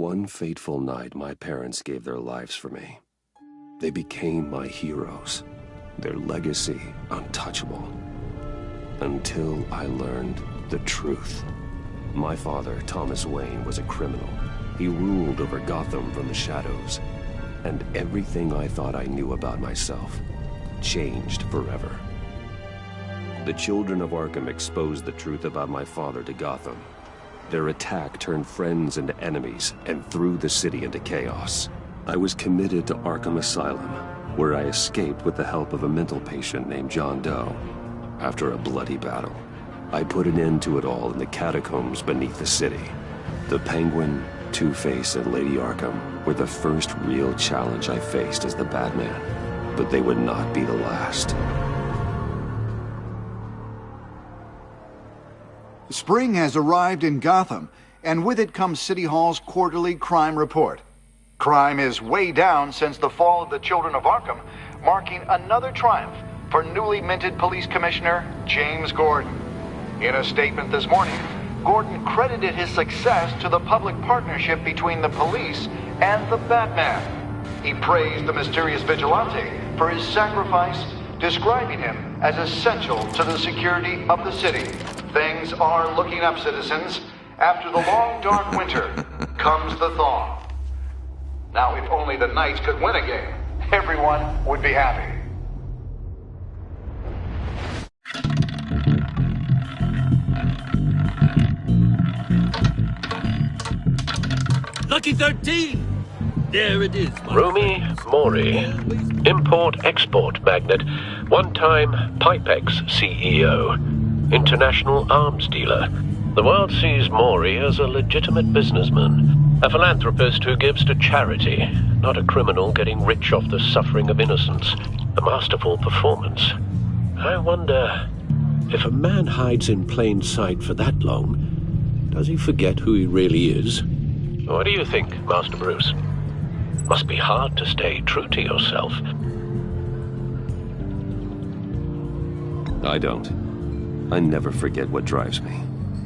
one fateful night, my parents gave their lives for me. They became my heroes, their legacy untouchable. Until I learned the truth. My father, Thomas Wayne, was a criminal. He ruled over Gotham from the shadows. And everything I thought I knew about myself changed forever. The children of Arkham exposed the truth about my father to Gotham. Their attack turned friends into enemies and threw the city into chaos. I was committed to Arkham Asylum, where I escaped with the help of a mental patient named John Doe. After a bloody battle, I put an end to it all in the catacombs beneath the city. The Penguin, Two-Face, and Lady Arkham were the first real challenge I faced as the Batman, but they would not be the last. Spring has arrived in Gotham, and with it comes City Hall's quarterly crime report. Crime is way down since the fall of the Children of Arkham, marking another triumph for newly minted Police Commissioner James Gordon. In a statement this morning, Gordon credited his success to the public partnership between the police and the Batman. He praised the mysterious vigilante for his sacrifice, describing him as essential to the security of the city. Things are looking up, citizens. After the long, dark winter comes the thaw. Now, if only the Knights could win a game, everyone would be happy. Lucky 13! There it is. Romy Mori, import-export magnate, one-time Pipex CEO, international arms dealer. The world sees Mori as a legitimate businessman, a philanthropist who gives to charity, not a criminal getting rich off the suffering of innocence. A masterful performance. I wonder, if a man hides in plain sight for that long, does he forget who he really is? What do you think, Master Bruce? Must be hard to stay true to yourself. I don't. I never forget what drives me.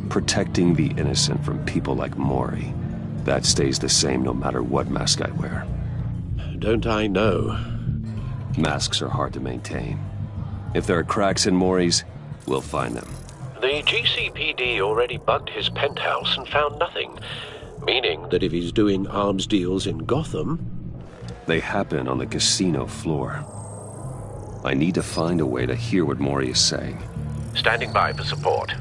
Protecting the innocent from people like Mori. That stays the same no matter what mask I wear. Don't I know? Masks are hard to maintain. If there are cracks in Mori's, we'll find them. The GCPD already bugged his penthouse and found nothing. Meaning that if he's doing arms deals in Gotham... They happen on the casino floor. I need to find a way to hear what Mori is saying. Standing by for support.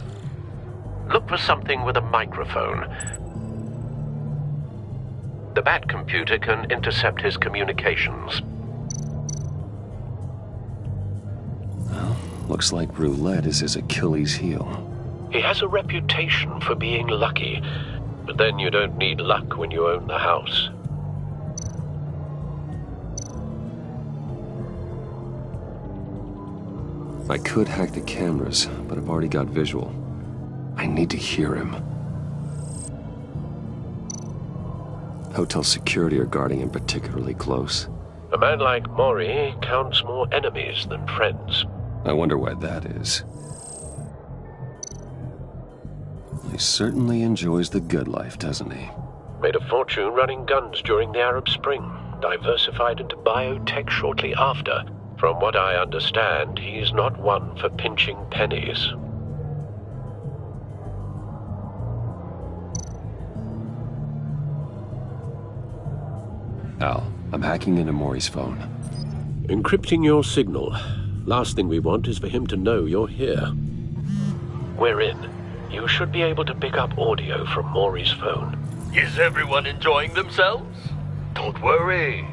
Look for something with a microphone. The Bat computer can intercept his communications. Well, looks like roulette is his Achilles heel. He has a reputation for being lucky, but then you don't need luck when you own the house. I could hack the cameras, but I've already got visual. I need to hear him. Hotel security are guarding him particularly close. A man like Mori counts more enemies than friends. I wonder why that is. He certainly enjoys the good life, doesn't he? Made a fortune running guns during the Arab Spring. Diversified into biotech shortly after. From what I understand, he's not one for pinching pennies. Al, I'm hacking into Mori's phone. Encrypting your signal. Last thing we want is for him to know you're here. We're in. You should be able to pick up audio from Mori's phone. Is everyone enjoying themselves? Don't worry.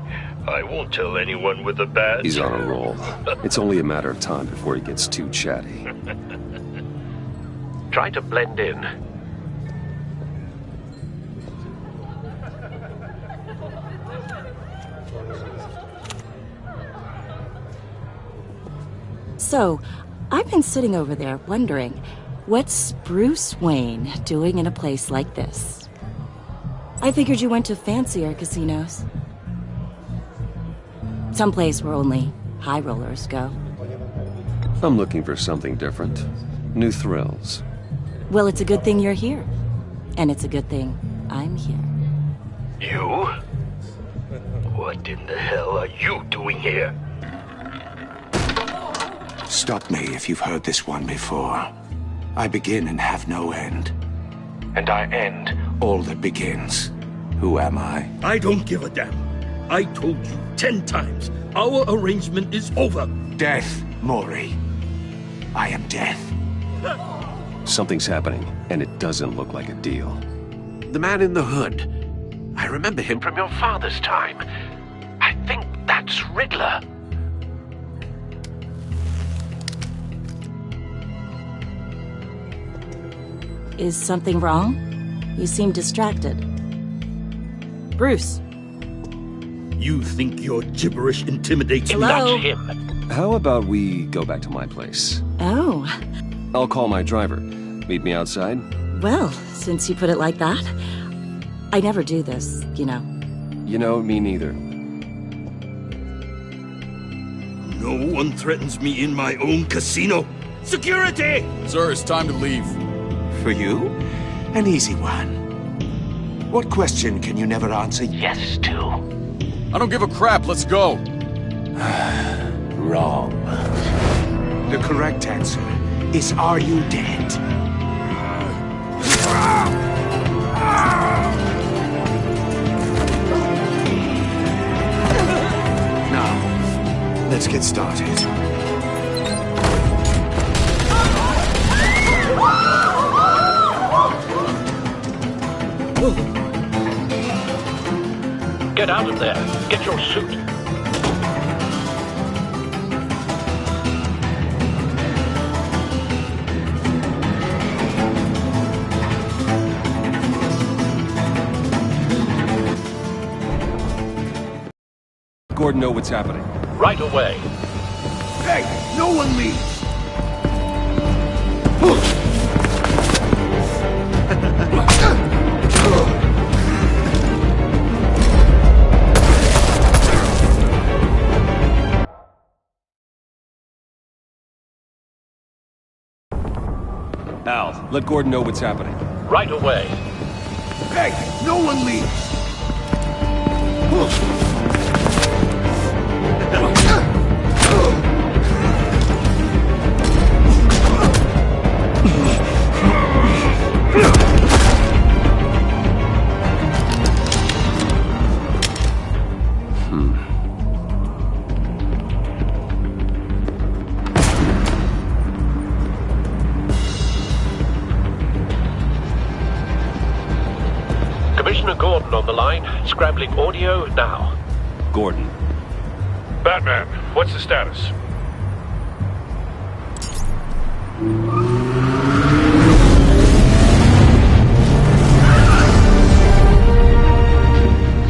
I won't tell anyone with a badge. He's on a roll. It's only a matter of time before he gets too chatty. Try to blend in. So, I've been sitting over there wondering, what's Bruce Wayne doing in a place like this? I figured you went to fancier casinos. Someplace where only high rollers go. I'm looking for something different. New thrills. Well, it's a good thing you're here. And it's a good thing I'm here. You? What in the hell are you doing here? Stop me if you've heard this one before. I begin and have no end. And I end all that begins. Who am I? I don't give a damn. I told you 10 times. Our arrangement is over. Death, Maury. I am death. Something's happening, and it doesn't look like a deal. The man in the hood. I remember him from your father's time. I think that's Riddler. Is something wrong? You seem distracted. Bruce. You think your gibberish intimidates me? Hello? That's him. How about we go back to my place? Oh. I'll call my driver. Meet me outside? Well, since you put it like that, I never do this, you know. You know, me neither. No one threatens me in my own casino. Security! Sir, it's time to leave. For you, an easy one. What question can you never answer yes to? I don't give a crap, let's go. Wrong. The correct answer is, are you dead? Now, let's get started. Get out of there. Get your suit. Gordon, know what's happening. Right away. Hey, no one leaves! Al, let Gordon know what's happening. Right away. Hey, no one leaves! Commissioner Gordon on the line. Scrambling audio now. Gordon. Batman, what's the status?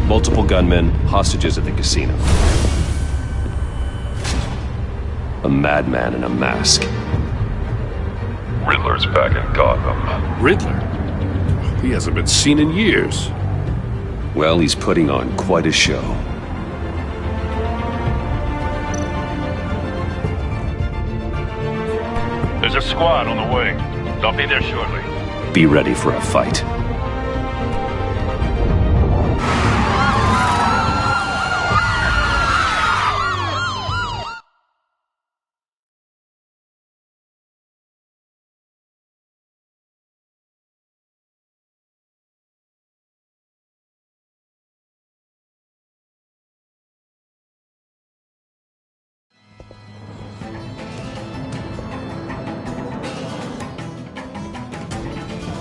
Multiple gunmen, hostages at the casino. A madman in a mask. Riddler's back in Gotham. Riddler? He hasn't been seen in years. Well, he's putting on quite a show. There's a squad on the way. They'll be there shortly. Be ready for a fight.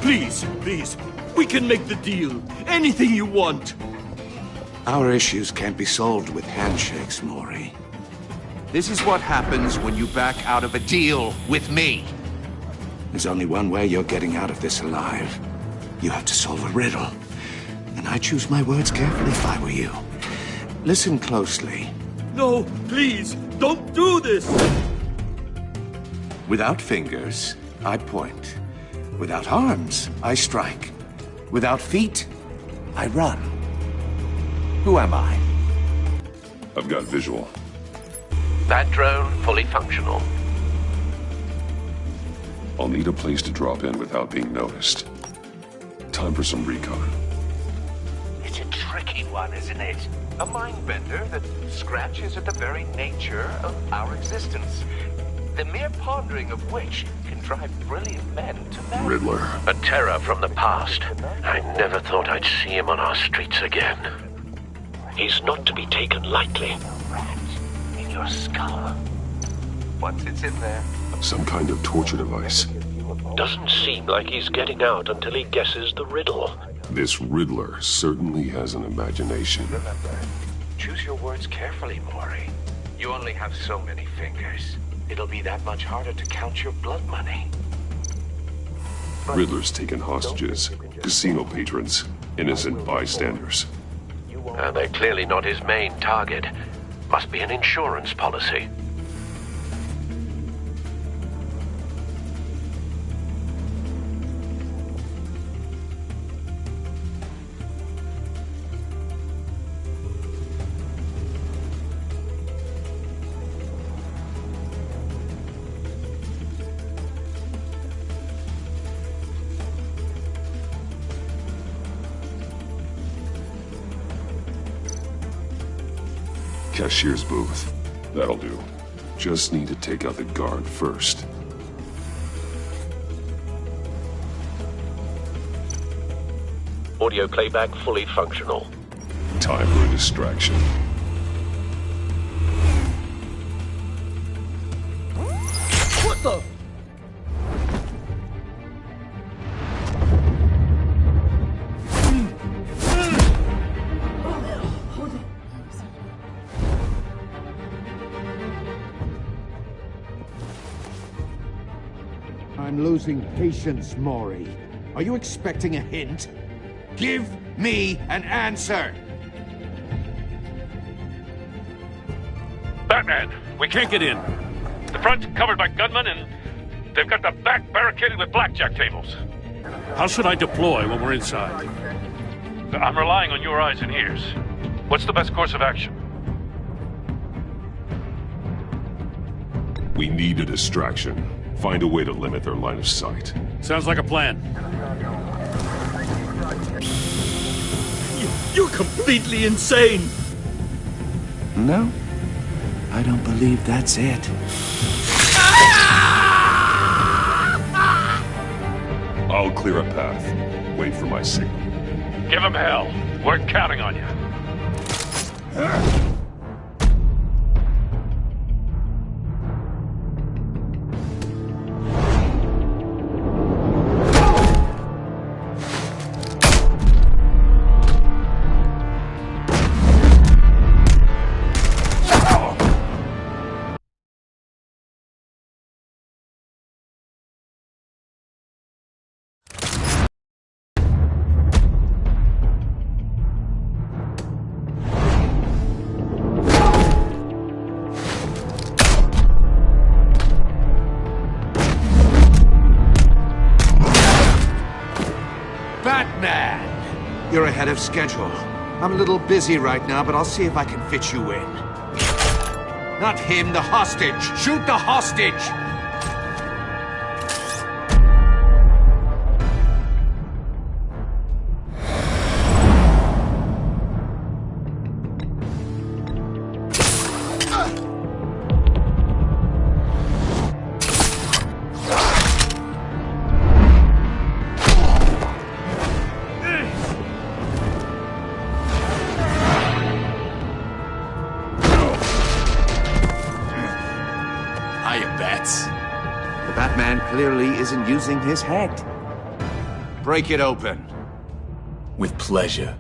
Please, please. We can make the deal. Anything you want. Our issues can't be solved with handshakes, Maury. This is what happens when you back out of a deal with me. There's only one way you're getting out of this alive. You have to solve a riddle. And I choose my words carefully if I were you. Listen closely. No, please, don't do this. Without fingers, I point. Without arms, I strike. Without feet, I run. Who am I? I've got visual. That drone fully functional. I'll need a place to drop in without being noticed. Time for some recon. It's a trick tricky one, isn't it? A mind-bender that scratches at the very nature of our existence. The mere pondering of which can drive brilliant men to madness. Riddler. A terror from the past. I never thought I'd see him on our streets again. He's not to be taken lightly. Rat in your skull. Once it's in there... Some kind of torture device. Doesn't seem like he's getting out until he guesses the riddle. This Riddler certainly has an imagination. Remember, choose your words carefully, Maury. You only have so many fingers. It'll be that much harder to count your blood money. Riddler's taken hostages, casino patrons, innocent bystanders. And they're clearly not his main target. Must be an insurance policy. Cashier's booth. That'll do. Just need to take out the guard first. Audio playback fully functional. Time for a distraction. What the? I'm losing patience, Maury. Are you expecting a hint? Give me an answer! Batman, we can't get in. The front's covered by gunmen, and they've got the back barricaded with blackjack tables. How should I deploy when we're inside? I'm relying on your eyes and ears. What's the best course of action? We need a distraction. Find a way to limit their line of sight. Sounds like a plan. You're completely insane! No, I don't believe that's it. I'll clear a path. Wait for my signal. Give him hell. We're counting on you. Batman! You're ahead of schedule. I'm a little busy right now, but I'll see if I can fit you in. Not him, the hostage! Shoot the hostage! The Batman clearly isn't using his head. Break it open. With pleasure.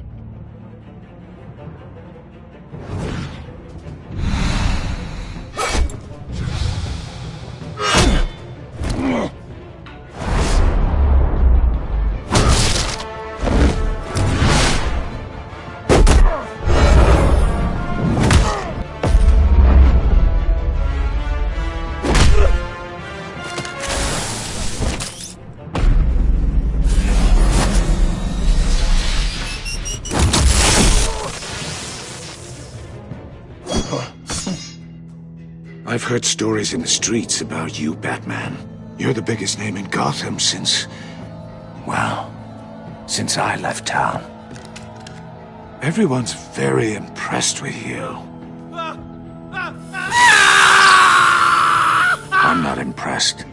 I've heard stories in the streets about you, Batman. You're the biggest name in Gotham since... well, since I left town. Everyone's very impressed with you. I'm not impressed.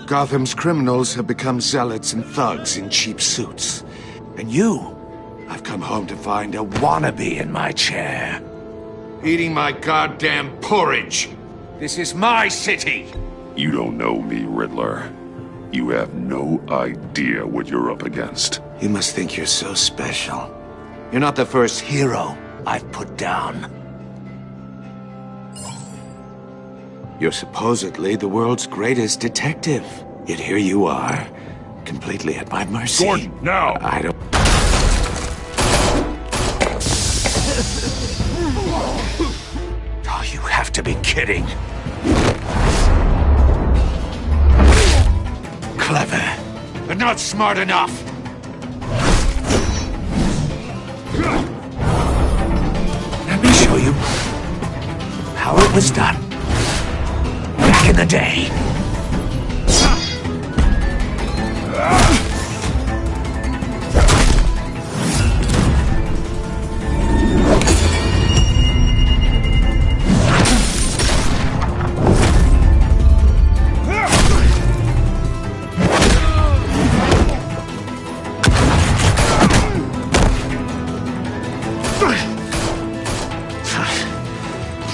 Gotham's criminals have become zealots and thugs in cheap suits. And you, I've come home to find a wannabe in my chair. Eating my goddamn porridge. This is my city. You don't know me, Riddler. You have no idea what you're up against. You must think you're so special. You're not the first hero I've put down. You're supposedly the world's greatest detective. Yet here you are, completely at my mercy. Gordon, now! I don't... Oh, you have to be kidding. Clever, but not smart enough. Let me show you how it was done back in the day.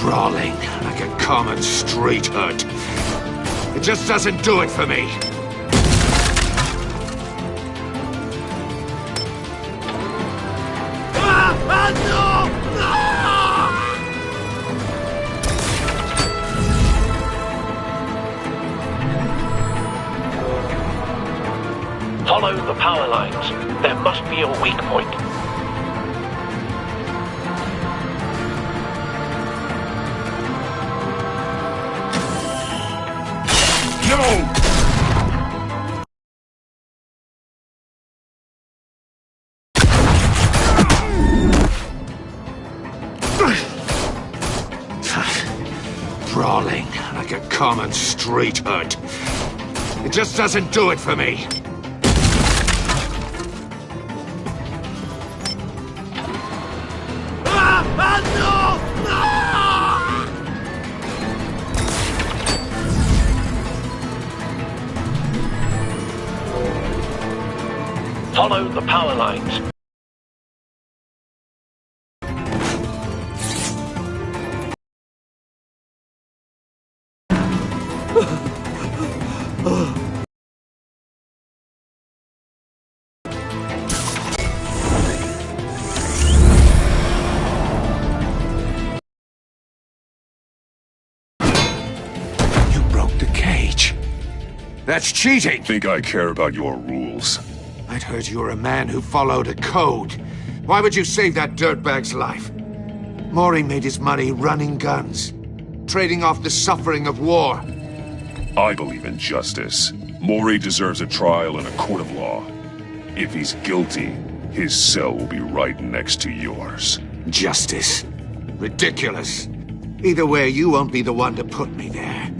Brawling like a common street hood. It just doesn't do it for me. Follow the power lines. There must be a weak point. No! Brawling like a common street hood. It just doesn't do it for me. Follow the power lines. You broke the cage. That's cheating. Think I care about your rules? I'd heard you were a man who followed a code. Why would you save that dirtbag's life? Mori made his money running guns, trading off the suffering of war. I believe in justice. Mori deserves a trial in a court of law. If he's guilty, his cell will be right next to yours. Justice? Ridiculous. Either way, you won't be the one to put me there.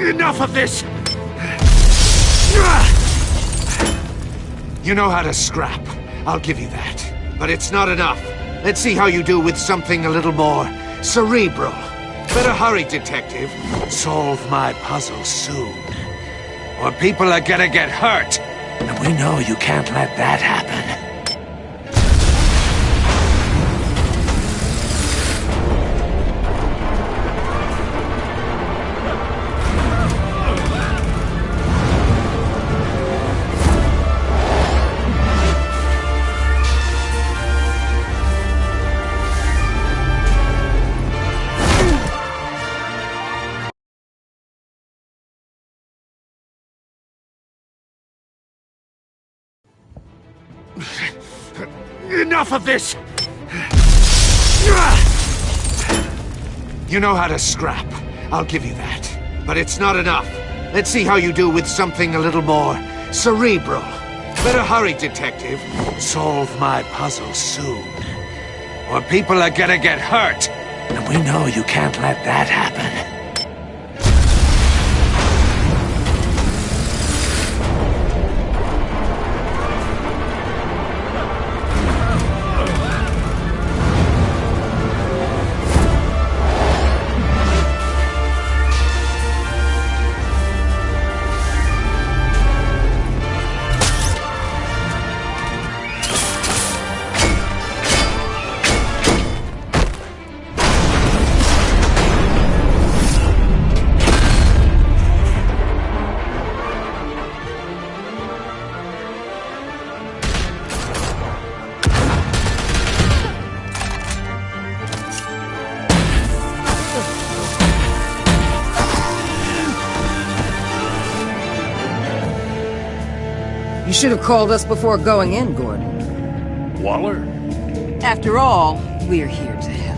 Enough of this! You know how to scrap. I'll give you that. But it's not enough. Let's see how you do with something a little more cerebral. Better hurry, detective. Solve my puzzle soon. Or people are gonna get hurt. And we know you can't let that happen. Enough of this! You know how to scrap. I'll give you that. But it's not enough. Let's see how you do with something a little more cerebral. Better hurry, detective. Solve my puzzle soon. Or people are gonna get hurt. And we know you can't let that happen. You should have called us before going in, Gordon. Waller? After all, we're here to help.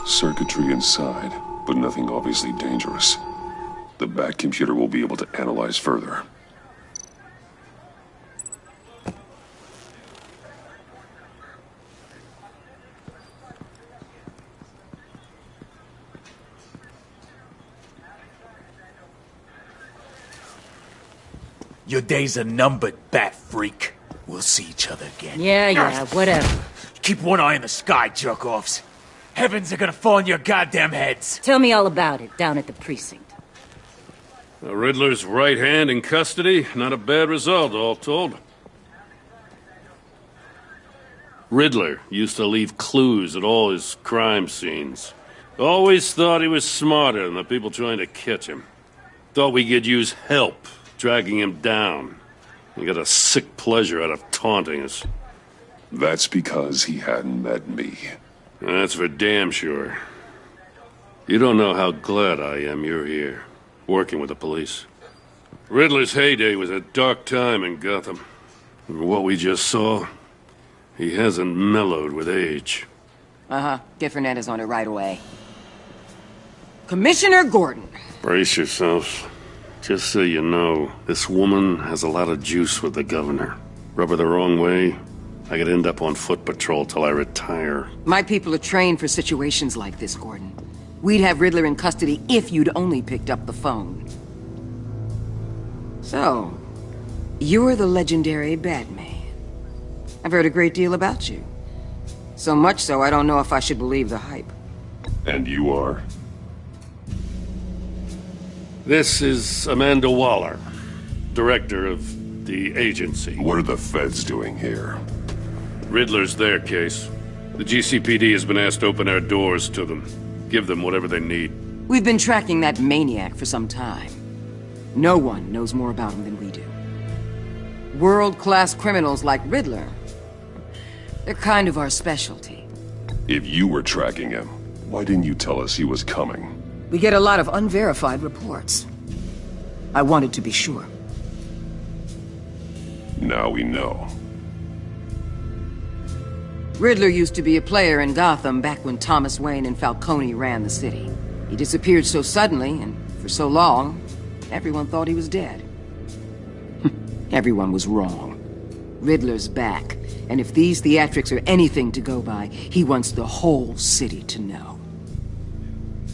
Circuitry inside, but nothing obviously dangerous. The back computer will be able to analyze further. Your days are numbered, bat freak. We'll see each other again. Yeah, whatever. Keep one eye in the sky, jerk-offs. Heavens are gonna fall on your goddamn heads. Tell me all about it down at the precinct. The Riddler's right hand in custody. Not a bad result, all told. Riddler used to leave clues at all his crime scenes. Always thought he was smarter than the people trying to catch him. Thought we could use help tracking him down. He got a sick pleasure out of taunting us. That's because he hadn't met me. That's for damn sure. You don't know how glad I am you're here, working with the police. Riddler's heyday was a dark time in Gotham. And what we just saw, he hasn't mellowed with age. Get Fernandez on it right away. Commissioner Gordon. Brace yourselves. Just so you know, this woman has a lot of juice with the governor. Rub her the wrong way, I could end up on foot patrol till I retire. My people are trained for situations like this, Gordon. We'd have Riddler in custody if you'd only picked up the phone. So, you're the legendary Batman. I've heard a great deal about you. So much so, I don't know if I should believe the hype. And you are? This is Amanda Waller, director of the agency. What are the feds doing here? Riddler's their case. The GCPD has been asked to open our doors to them. Give them whatever they need. We've been tracking that maniac for some time. No one knows more about him than we do. World-class criminals like Riddler. They're kind of our specialty. If you were tracking him, why didn't you tell us he was coming? We get a lot of unverified reports. I wanted to be sure. Now we know. Riddler used to be a player in Gotham back when Thomas Wayne and Falcone ran the city. He disappeared so suddenly and for so long, everyone thought he was dead. Everyone was wrong. Riddler's back, and if these theatrics are anything to go by, he wants the whole city to know.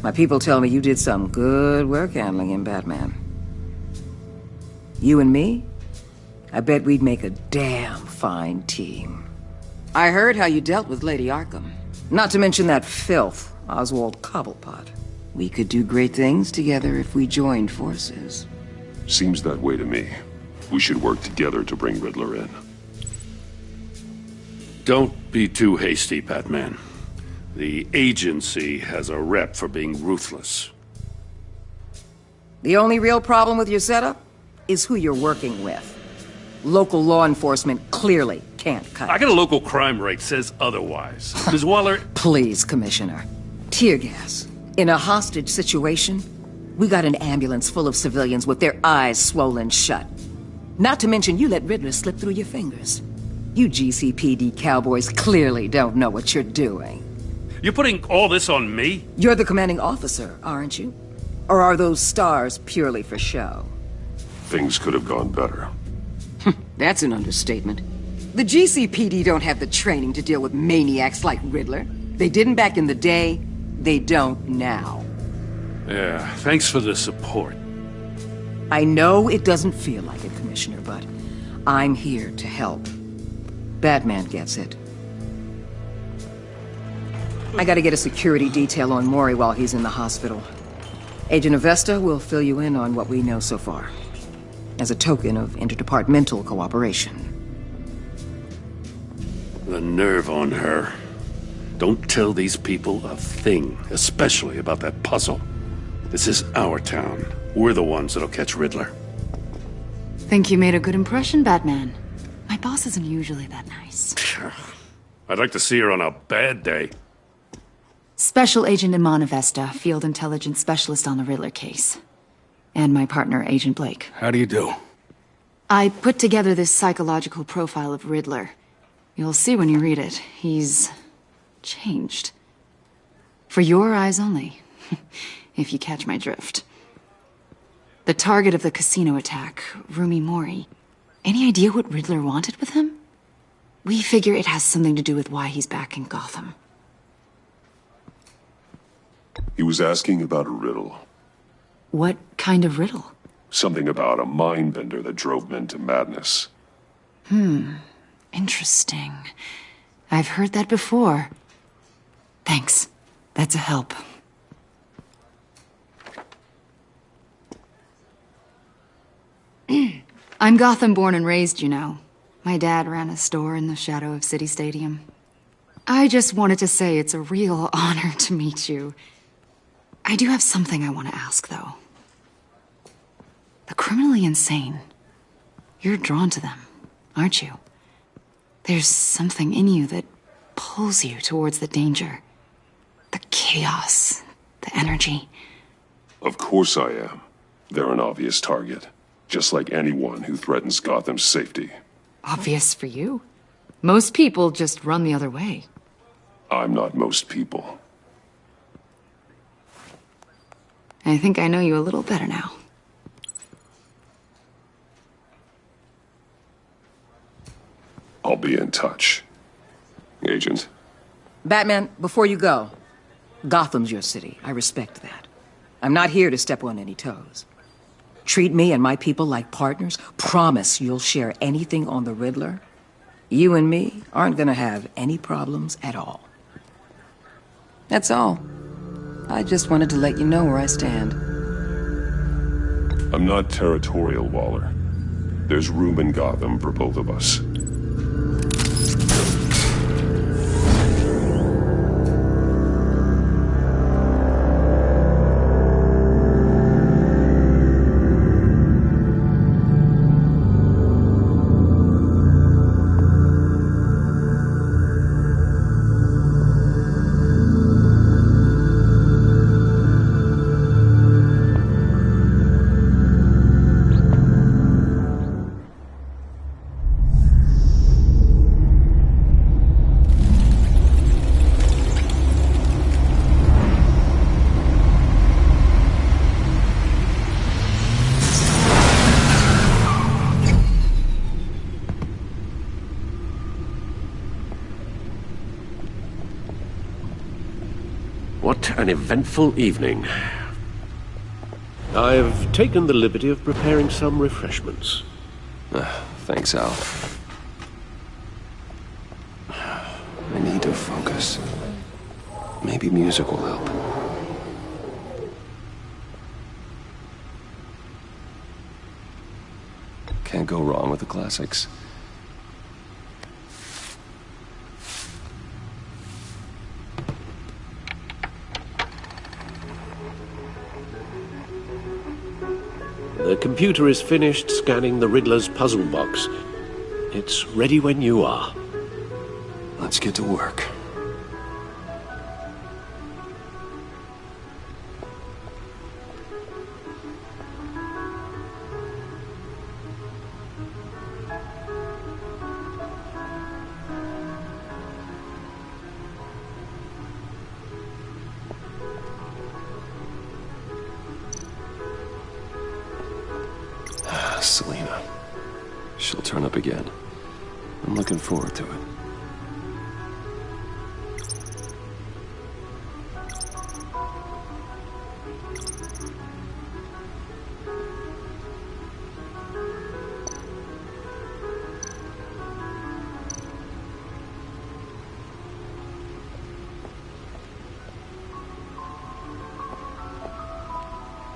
My people tell me you did some good work handling him, Batman. You and me? I bet we'd make a damn fine team. I heard how you dealt with Lady Arkham. Not to mention that filth, Oswald Cobblepot. We could do great things together if we joined forces. Seems that way to me. We should work together to bring Riddler in. Don't be too hasty, Batman. The agency has a rep for being ruthless. The only real problem with your setup is who you're working with. Local law enforcement clearly can't cut I got a local crime rate says otherwise. Ms. Waller... Please, Commissioner. Tear gas. In a hostage situation, we got an ambulance full of civilians with their eyes swollen shut. Not to mention you let Riddler slip through your fingers. You GCPD cowboys clearly don't know what you're doing. You're putting all this on me? You're the commanding officer, aren't you? Or are those stars purely for show? Things could have gone better. That's an understatement. The GCPD don't have the training to deal with maniacs like Riddler. They didn't back in the day, they don't now. Yeah, thanks for the support. I know it doesn't feel like it, Commissioner, but I'm here to help. Batman gets it. I gotta get a security detail on Maury while he's in the hospital. Agent Avesta will fill you in on what we know so far, as a token of interdepartmental cooperation. The nerve on her. Don't tell these people a thing, especially about that puzzle. This is our town. We're the ones that'll catch Riddler. Think you made a good impression, Batman? My boss isn't usually that nice. I'd like to see her on a bad day. Special Agent Iman Avesta, Field Intelligence Specialist on the Riddler case. And my partner, Agent Blake. How do you do? I put together this psychological profile of Riddler. You'll see when you read it. He's changed. For your eyes only, if you catch my drift. The target of the casino attack, Rumi Mori. Any idea what Riddler wanted with him? We figure it has something to do with why he's back in Gotham. He was asking about a riddle. What kind of riddle? Something about a mind-bender that drove men to madness. Interesting. I've heard that before. Thanks. That's a help. I'm Gotham born and raised, you know. My dad ran a store in the shadow of City Stadium. I just wanted to say it's a real honor to meet you. I do have something I want to ask, though. The criminally insane. You're drawn to them, aren't you? There's something in you that pulls you towards the danger. The chaos, the energy. Of course I am. They're an obvious target. Just like anyone who threatens Gotham's safety. Obvious for you. Most people just run the other way. I'm not most people. I think I know you a little better now. I'll be in touch. Agent? Batman, before you go, Gotham's your city. I respect that. I'm not here to step on any toes. Treat me and my people like partners. Promise you'll share anything on the Riddler. You and me aren't gonna have any problems at all. That's all. I just wanted to let you know where I stand. I'm not territorial, Waller. There's room in Gotham for both of us. What an eventful evening. I've taken the liberty of preparing some refreshments. Thanks, Al. I need to focus. Maybe music will help. Can't go wrong with the classics. The computer is finished scanning the Riddler's puzzle box. It's ready when you are. Let's get to work. Selena. She'll turn up again. I'm looking forward to it.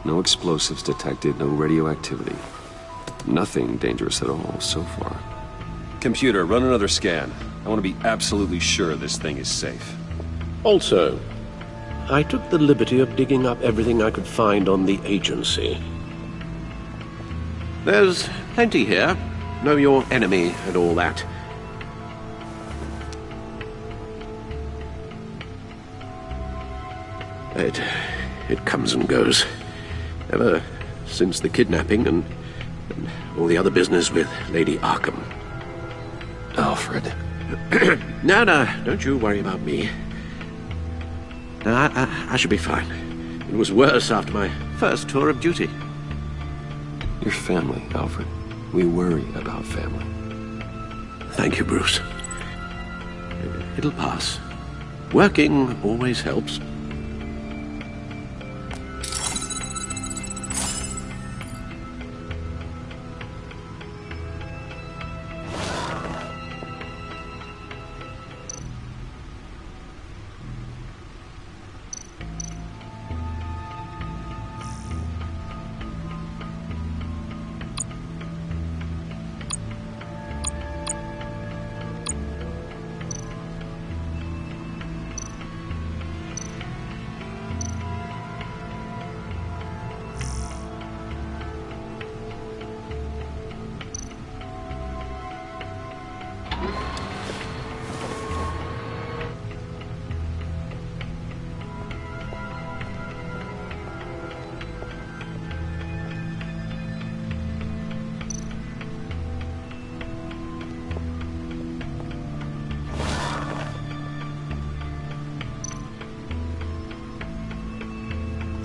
No explosives detected, no radioactivity. Nothing dangerous at all so far. Computer, run another scan. I want to be absolutely sure this thing is safe. Also, I took the liberty of digging up everything I could find on the agency. There's plenty here. Know your enemy and all that. It comes and goes. Ever since the kidnapping and all the other business with Lady Arkham. Alfred. No, don't you worry about me. No, I should be fine. It was worse after my first tour of duty. Your family, Alfred. We worry about family. Thank you, Bruce. It'll pass. Working always helps.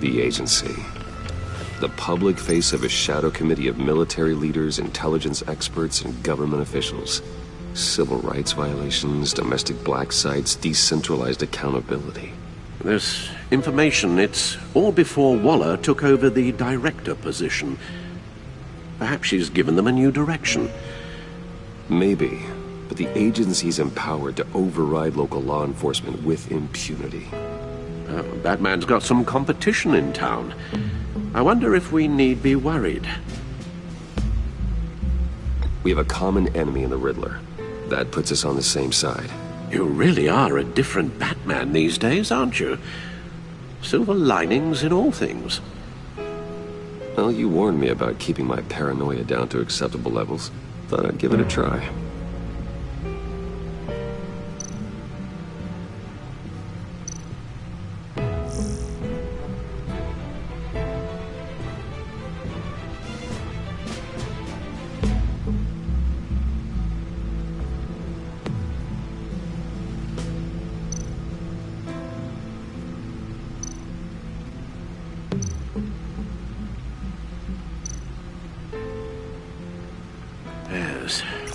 The agency. The public face of a shadow committee of military leaders, intelligence experts, and government officials. Civil rights violations, domestic black sites, decentralized accountability. This information, it's all before Waller took over the director position. Perhaps she's given them a new direction. Maybe, but the agency's empowered to override local law enforcement with impunity. Batman's got some competition in town. I wonder if we need be worried. We have a common enemy in the Riddler. That puts us on the same side. You really are a different Batman these days, aren't you? Silver linings in all things. Well, you warned me about keeping my paranoia down to acceptable levels. Thought I'd give it a try.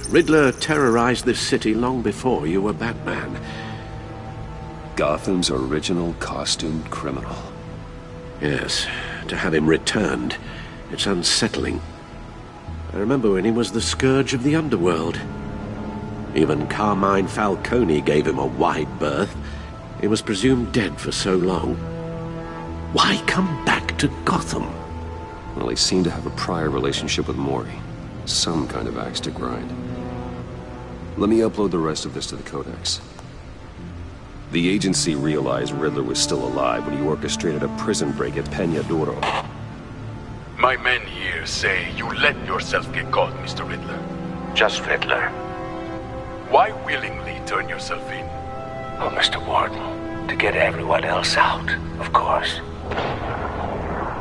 Riddler terrorized this city long before you were Batman. Gotham's original costumed criminal. Yes, to have him returned, it's unsettling. I remember when he was the scourge of the underworld. Even Carmine Falcone gave him a wide berth. He was presumed dead for so long. Why come back to Gotham? Well, he seemed to have a prior relationship with Mori. some kind of axe to grind. Let me upload the rest of this to the Codex. The agency realized Riddler was still alive when he orchestrated a prison break at Peña Duro. My men here say you let yourself get caught, Mr. Riddler. Just Riddler. Why willingly turn yourself in? Oh, Mr. Warden, to get everyone else out, of course.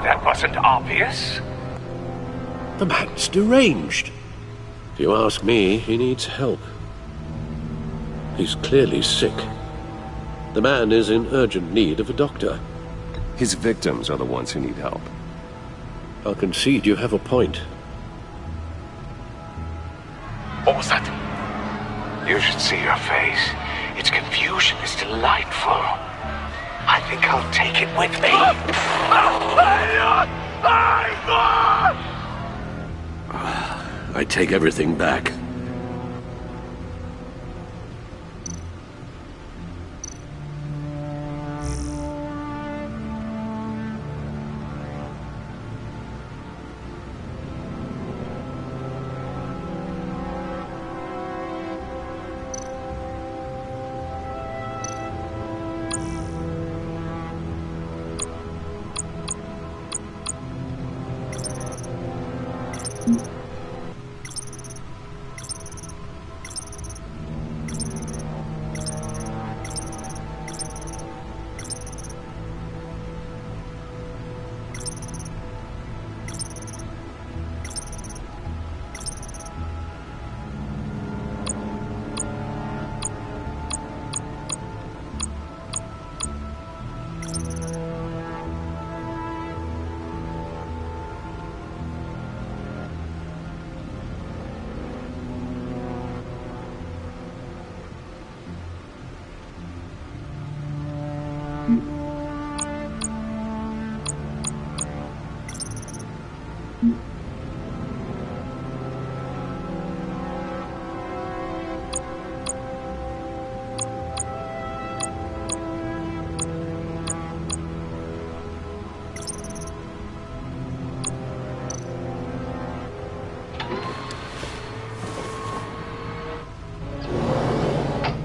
That wasn't obvious? The man's deranged. If you ask me, he needs help. He's clearly sick. The man is in urgent need of a doctor. His victims are the ones who need help. I'll concede you have a point. What was that? You should see your face. Its confusion is delightful. I think I'll take it with me. I take everything back.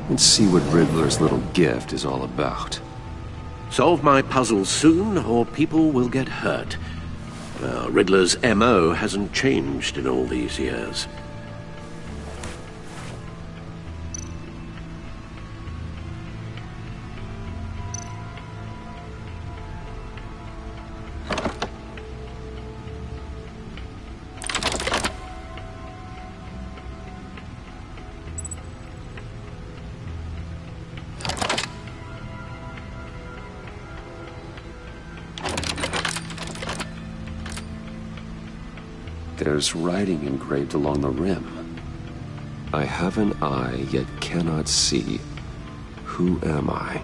Let's see what Riddler's little gift is all about. Solve my puzzle soon, or people will get hurt. Riddler's M.O. hasn't changed in all these years. There's writing engraved along the rim. I have an eye, yet cannot see. Who am I?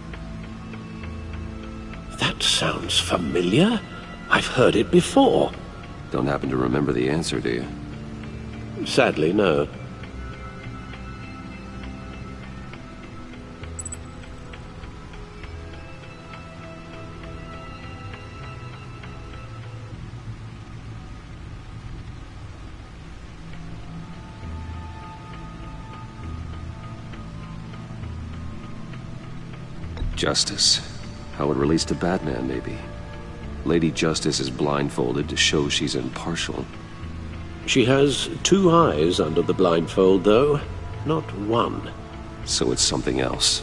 That sounds familiar. I've heard it before. Don't happen to remember the answer, do you? Sadly, no. Justice. How it relates to Batman, maybe. Lady Justice is blindfolded to show she's impartial. She has two eyes under the blindfold, though. Not one. So it's something else.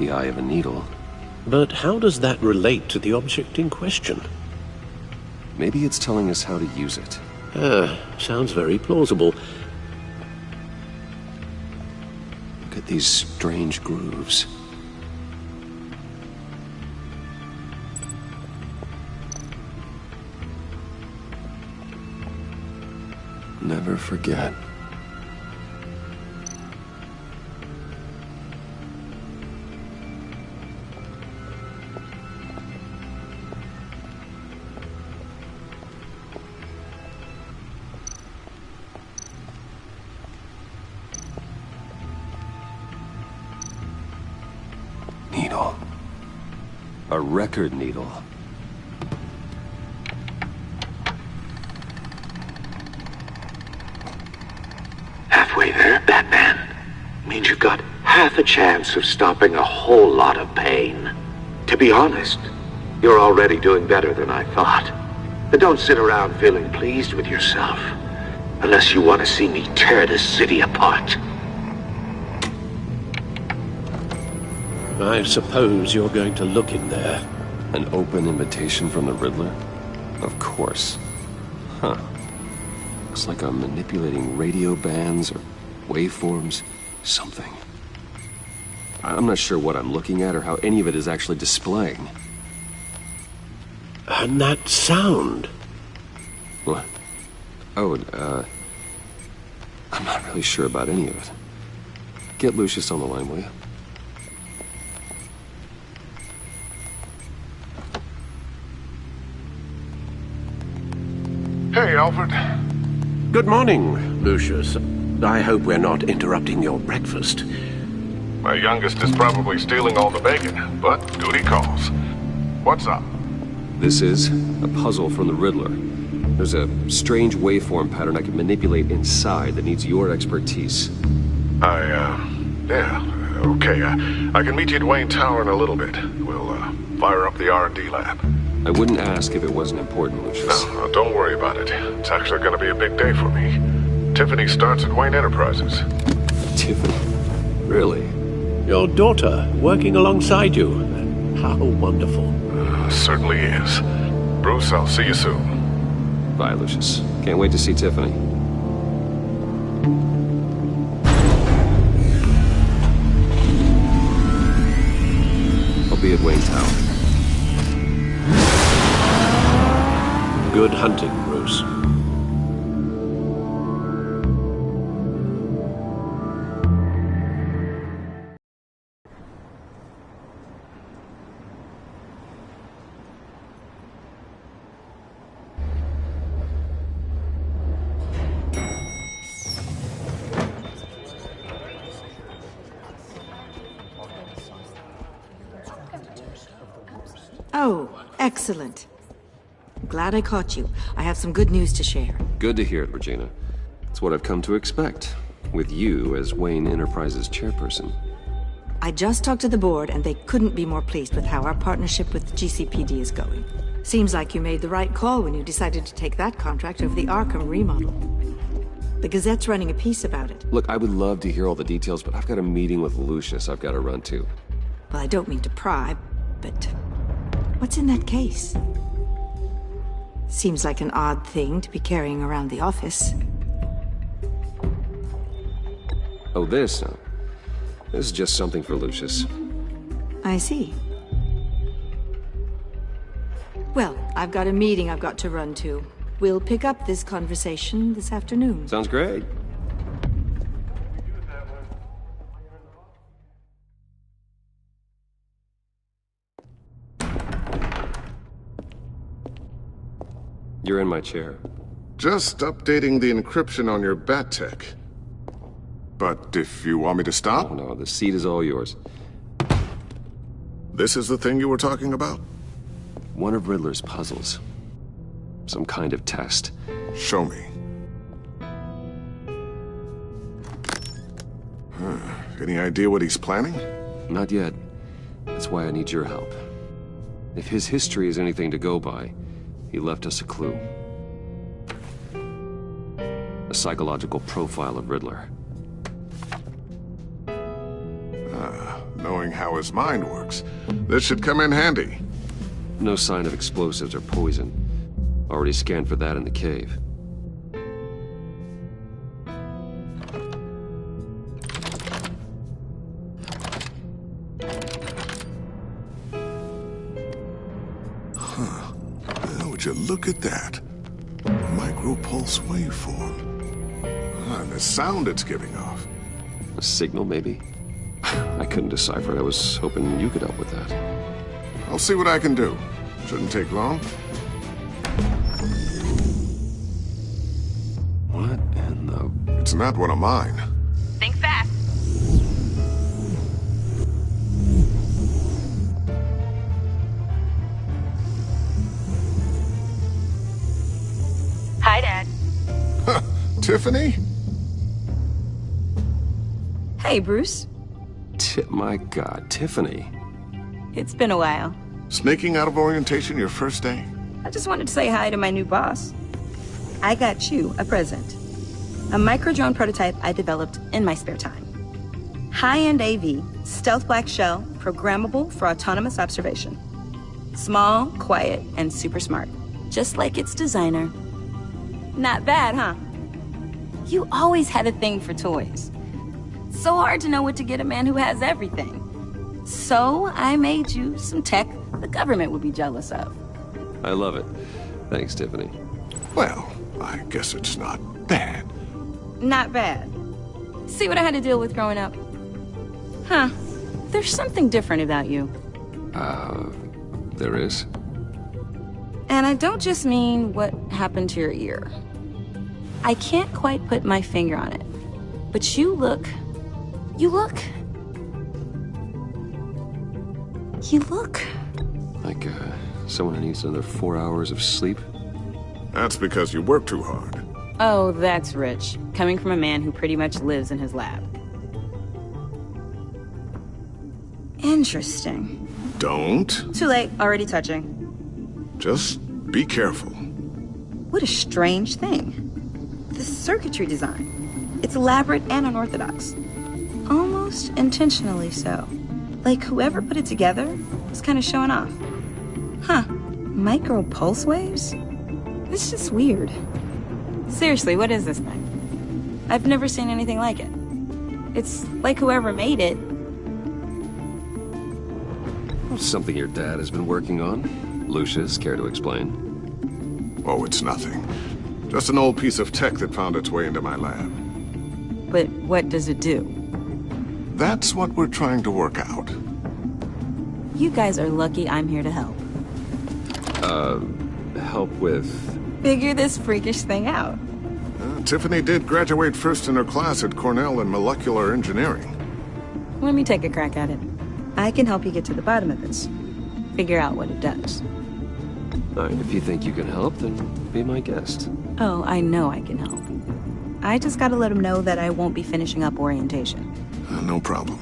The eye of a needle. But how does that relate to the object in question? Maybe it's telling us how to use it. Sounds very plausible. Look at these strange grooves. Never forget. Needle. A record needle. means you've got half a chance of stopping a whole lot of pain. To be honest, you're already doing better than I thought. But don't sit around feeling pleased with yourself, unless you want to see me tear this city apart. I suppose you're going to look in there. An open invitation from the Riddler? Of course. Huh. Looks like I'm manipulating radio bands or waveforms. Something. I'm not sure what I'm looking at or how any of it is actually displaying. And that sound? What? Oh, I'm not really sure about any of it. Get Lucius on the line, will you? Hey, Alfred. Good morning, Lucius. I hope we're not interrupting your breakfast. My youngest is probably stealing all the bacon, but duty calls. What's up? This is a puzzle from the Riddler. There's a strange waveform pattern I can manipulate inside that needs your expertise. Yeah, okay. I can meet you at Wayne Tower in a little bit. We'll, fire up the R&D lab. I wouldn't ask if it wasn't important, Lucius. No, don't worry about it. It's actually gonna be a big day for me. Tiffany starts at Wayne Enterprises. Tiffany? Really? Your daughter, working alongside you. How wonderful. Certainly is. Bruce, I'll see you soon. Bye, Lucius. Can't wait to see Tiffany. I'll be at Wayne Tower. Good hunting, Bruce. Oh, excellent. Glad I caught you. I have some good news to share. Good to hear it, Regina. It's what I've come to expect, with you as Wayne Enterprises chairperson. I just talked to the board, and they couldn't be more pleased with how our partnership with GCPD is going. Seems like you made the right call when you decided to take that contract over the Arkham remodel. The Gazette's running a piece about it. Look, I would love to hear all the details, but I've got a meeting with Lucius I've got to run to. Well, I don't mean to pry, but what's in that case? Seems like an odd thing to be carrying around the office. Oh, this? No. This is just something for Lucius. I see. Well, I've got a meeting I've got to run to. We'll pick up this conversation this afternoon. Sounds great. You're in my chair. Just updating the encryption on your bat tech. But if you want me to stop? Oh, no, the seat is all yours. This is the thing you were talking about? One of Riddler's puzzles. Some kind of test. Show me. Any idea what he's planning? Not yet. That's why I need your help. If his history is anything to go by, he left us a clue. A psychological profile of Riddler. Knowing how his mind works, this should come in handy. No sign of explosives or poison. Already scanned for that in the cave. Would you look at that? Micropulse waveform. And the sound it's giving off. A signal, maybe? I couldn't decipher it. I was hoping you could help with that. I'll see what I can do. Shouldn't take long. What in the... It's not one of mine. Think fast. Hi, Dad. Tiffany? Hey, Bruce. My God, Tiffany. It's been a while. Sneaking out of orientation your first day? I just wanted to say hi to my new boss. I got you a present. A micro-drone prototype I developed in my spare time. High-end AV, stealth black shell, programmable for autonomous observation. Small, quiet, and super smart. Just like its designer. Not bad, huh? You always had a thing for toys. So hard to know what to get a man who has everything. So I made you some tech the government would be jealous of. I love it. Thanks, Tiffany. Well, I guess it's not bad. Not bad. See what I had to deal with growing up? Huh. There's something different about you. There is? And I don't just mean what happened to your ear. I can't quite put my finger on it. But you look... Like, someone who needs another 4 hours of sleep? That's because you work too hard. Oh, that's rich. Coming from a man who pretty much lives in his lab. Interesting. Don't. Too late. Already touching. Just be careful. What a strange thing. The circuitry design. It's elaborate and unorthodox. Almost intentionally so. Like whoever put it together was kind of showing off. Huh. Micro pulse waves? This is just weird. Seriously, what is this thing? I've never seen anything like it. It's like whoever made it. Something your dad has been working on. Lucius, care to explain? Oh, it's nothing. Just an old piece of tech that found its way into my lab. But what does it do? That's what we're trying to work out. You guys are lucky I'm here to help. Help with... Figure this freakish thing out. Tiffany did graduate first in her class at Cornell in molecular engineering. Let me take a crack at it. I can help you get to the bottom of this. Figure out what it does. All right, if you think you can help, then be my guest. Oh, I know I can help. I just gotta let him know that I won't be finishing up orientation. No problem.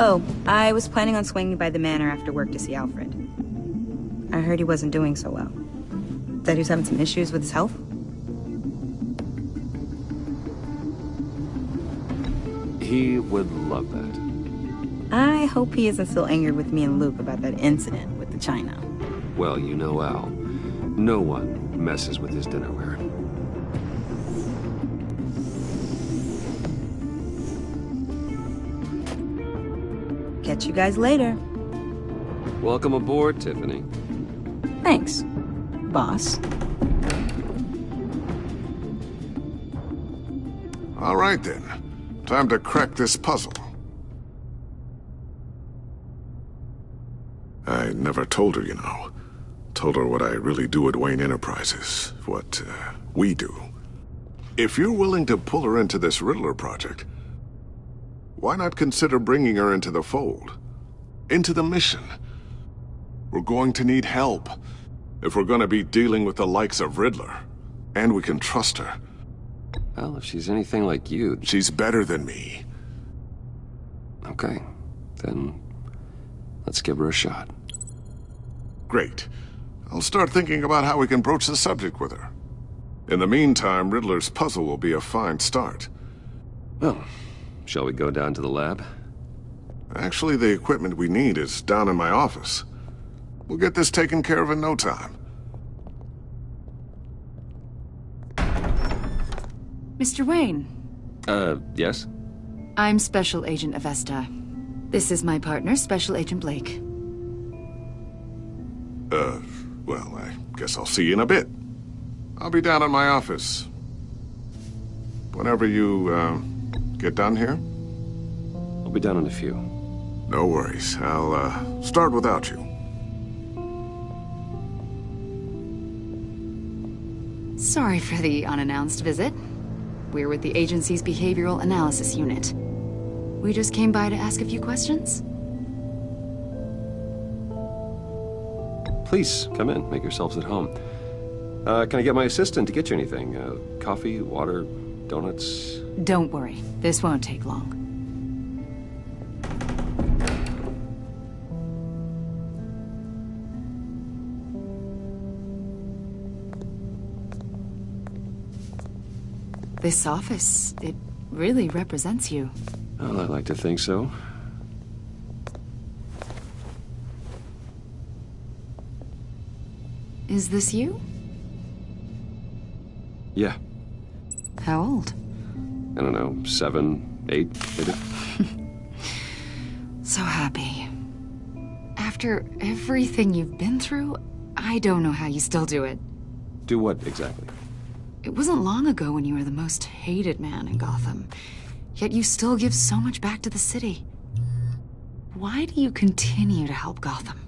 Oh, I was planning on swinging by the manor after work to see Alfred. I heard he wasn't doing so well. That he was having some issues with his health. He would love that. I hope he isn't still angry with me and Luke about that incident with the china. Well, you know Al. No one messes with his dinnerware. Catch you guys later. Welcome aboard, Tiffany. Thanks, boss. All right, then. Time to crack this puzzle. I never told her, you know. Told her what I really do at Wayne Enterprises. What, we do. If you're willing to pull her into this Riddler project, why not consider bringing her into the fold? Into the mission? We're going to need help. If we're going to be dealing with the likes of Riddler. And we can trust her. Well, if she's anything like you... She's better than me. Okay. Then... let's give her a shot. Great. I'll start thinking about how we can broach the subject with her. In the meantime, Riddler's puzzle will be a fine start. Well, shall we go down to the lab? Actually, the equipment we need is down in my office. We'll get this taken care of in no time. Mr. Wayne. Yes? I'm Special Agent Avesta. This is my partner, Special Agent Blake. Well, I guess I'll see you in a bit. I'll be down in my office. Whenever you, get done here? I'll be down in a few. No worries. I'll, start without you. Sorry for the unannounced visit. We're with the agency's Behavioral Analysis Unit. We just came by to ask a few questions. Please, come in. Make yourselves at home. Can I get my assistant to get you anything? Coffee, water, donuts? Don't worry. This won't take long. This office, it really represents you. Well, I like to think so. Is this you? Yeah. How old? I don't know, 7, 8, maybe? So happy. After everything you've been through, I don't know how you still do it. Do what, exactly? It wasn't long ago when you were the most hated man in Gotham. Yet you still give so much back to the city. Why do you continue to help Gotham?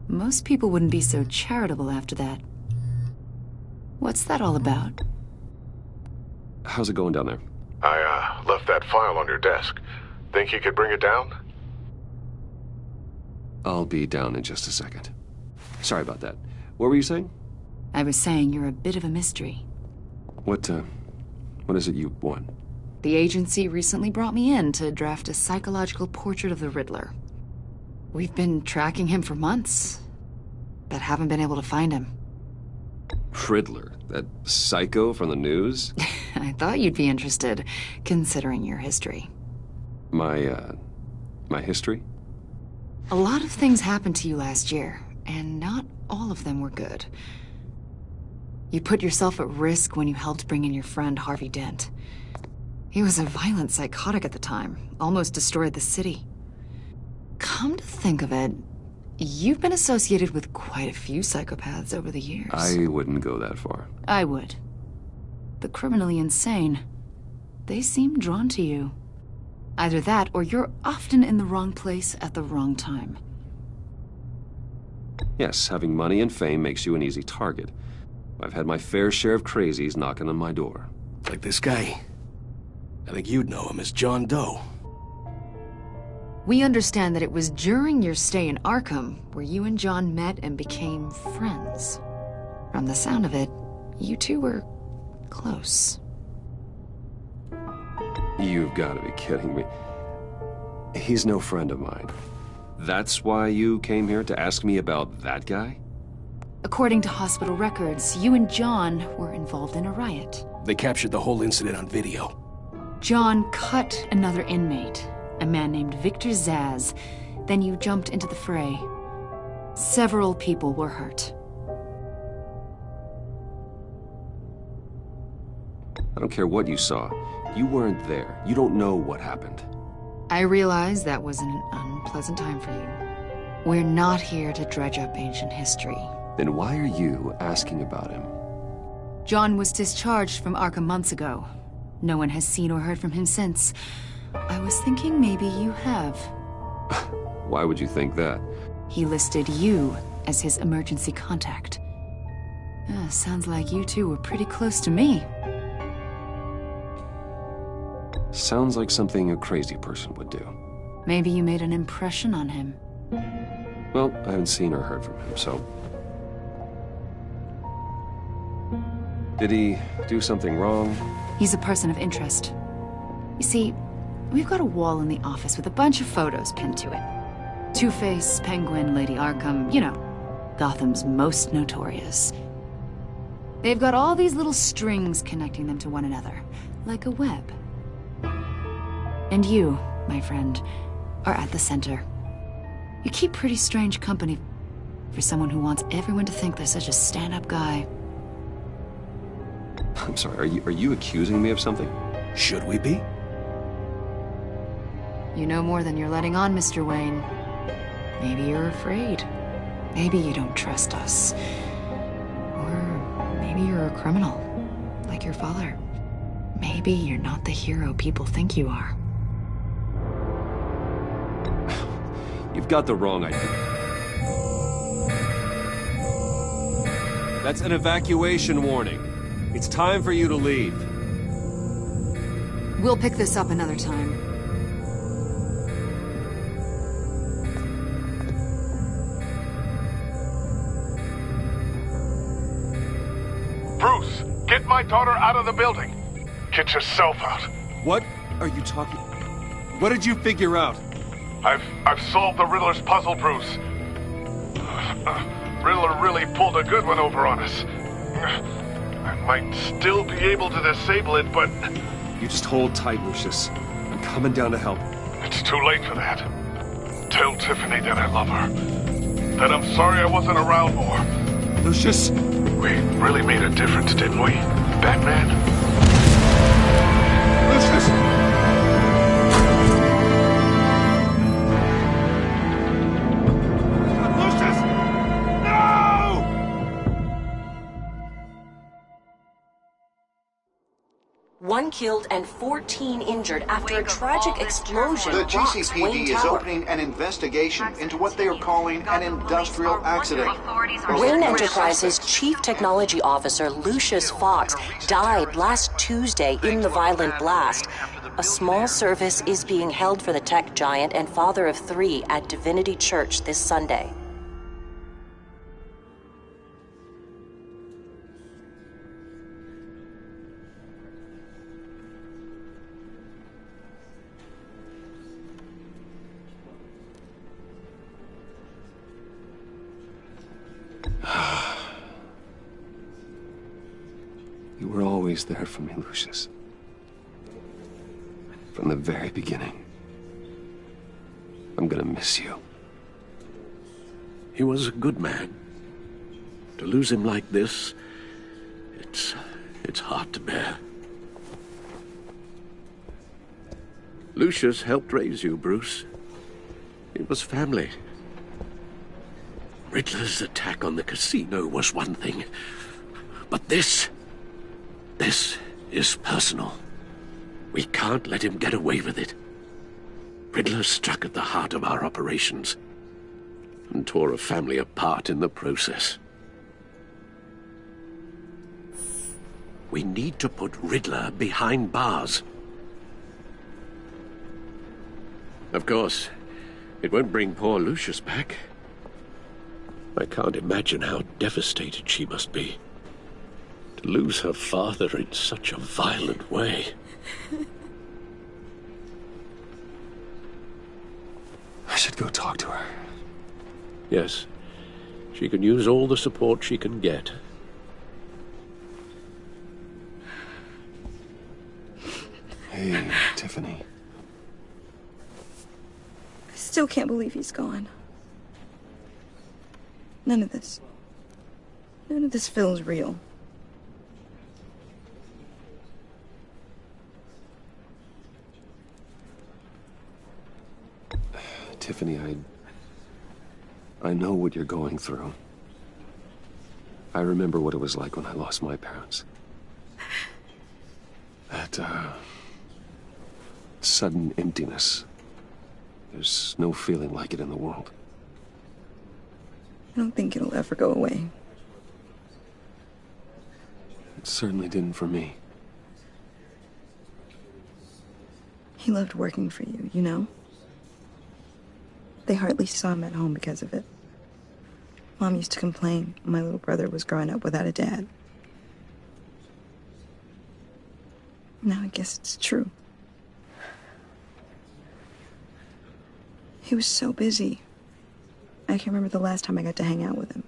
Most people wouldn't be so charitable after that. What's that all about? How's it going down there? I left that file on your desk. Think you could bring it down? I'll be down in just a second. Sorry about that. What were you saying? I was saying you're a bit of a mystery. What is it you want? The agency recently brought me in to draft a psychological portrait of the Riddler. We've been tracking him for months, but haven't been able to find him. Riddler? That psycho from the news? I thought you'd be interested, considering your history. My history? A lot of things happened to you last year, and not all of them were good. You put yourself at risk when you helped bring in your friend Harvey Dent. He was a violent psychotic at the time, almost destroyed the city. Come to think of it, you've been associated with quite a few psychopaths over the years. I wouldn't go that far. I would. The criminally insane. They seem drawn to you. Either that, or you're often in the wrong place at the wrong time. Yes, having money and fame makes you an easy target. I've had my fair share of crazies knocking on my door. Like this guy. I think you'd know him as John Doe. We understand that it was during your stay in Arkham where you and John met and became friends. From the sound of it, you two were close. You've got to be kidding me. He's no friend of mine. That's why you came here to ask me about that guy? According to hospital records, you and John were involved in a riot. They captured the whole incident on video. John cut another inmate, a man named Victor Zaz. Then you jumped into the fray. Several people were hurt. I don't care what you saw. You weren't there. You don't know what happened. I realize that was an unpleasant time for you. We're not here to dredge up ancient history. Then why are you asking about him? John was discharged from Arkham months ago. No one has seen or heard from him since. I was thinking maybe you have. Why would you think that? He listed you as his emergency contact. Sounds like you two were pretty close to me. Sounds like something a crazy person would do. Maybe you made an impression on him. Well, I haven't seen or heard from him, so... Did he do something wrong? He's a person of interest. You see, we've got a wall in the office with a bunch of photos pinned to it. Two-Face, Penguin, Lady Arkham, you know, Gotham's most notorious. They've got all these little strings connecting them to one another, like a web. And you, my friend, are at the center. You keep pretty strange company for someone who wants everyone to think they're such a stand-up guy. I'm sorry, are you accusing me of something? Should we be? You know more than you're letting on, Mr. Wayne. Maybe you're afraid. Maybe you don't trust us. Or maybe you're a criminal, like your father. Maybe you're not the hero people think you are. You've got the wrong idea. That's an evacuation warning. It's time for you to leave. We'll pick this up another time. Bruce, get my daughter out of the building. Get yourself out. What are you talking... What did you figure out? I've solved the Riddler's puzzle, Bruce. Riddler really pulled a good one over on us. I might still be able to disable it, but... You just hold tight, Lucius. I'm coming down to help. It's too late for that. Tell Tiffany that I love her. That I'm sorry I wasn't around more. Lucius! We really made a difference, didn't we, Batman? Lucius! One killed and 14 injured after a tragic explosion. The rocks GCPD Wayne is Tower. opening an investigation into what they are calling an industrial accident. Wayne Enterprises' Chief Technology Officer Lucius Fox died last Tuesday in the violent blast. A small service is being held for the tech giant and father of 3 at Divinity Church this Sunday. You were always there for me, Lucius. From the very beginning. I'm gonna miss you. He was a good man. To lose him like this, it's hard to bear. Lucius helped raise you, Bruce. It was family. Riddler's attack on the casino was one thing, but this is personal. We can't let him get away with it. Riddler struck at the heart of our operations and tore a family apart in the process. We need to put Riddler behind bars. Of course, it won't bring poor Lucius back. I can't imagine how devastated she must be. To lose her father in such a violent way. I should go talk to her. Yes, she can use all the support she can get. Hey, Tiffany. I still can't believe he's gone. None of this feels real. Tiffany, I know what you're going through. I remember what it was like when I lost my parents. That, sudden emptiness. There's no feeling like it in the world. I don't think it'll ever go away. It certainly didn't for me. He loved working for you, you know? They hardly saw him at home because of it. Mom used to complain my little brother was growing up without a dad. Now I guess it's true. He was so busy. I can't remember the last time I got to hang out with him.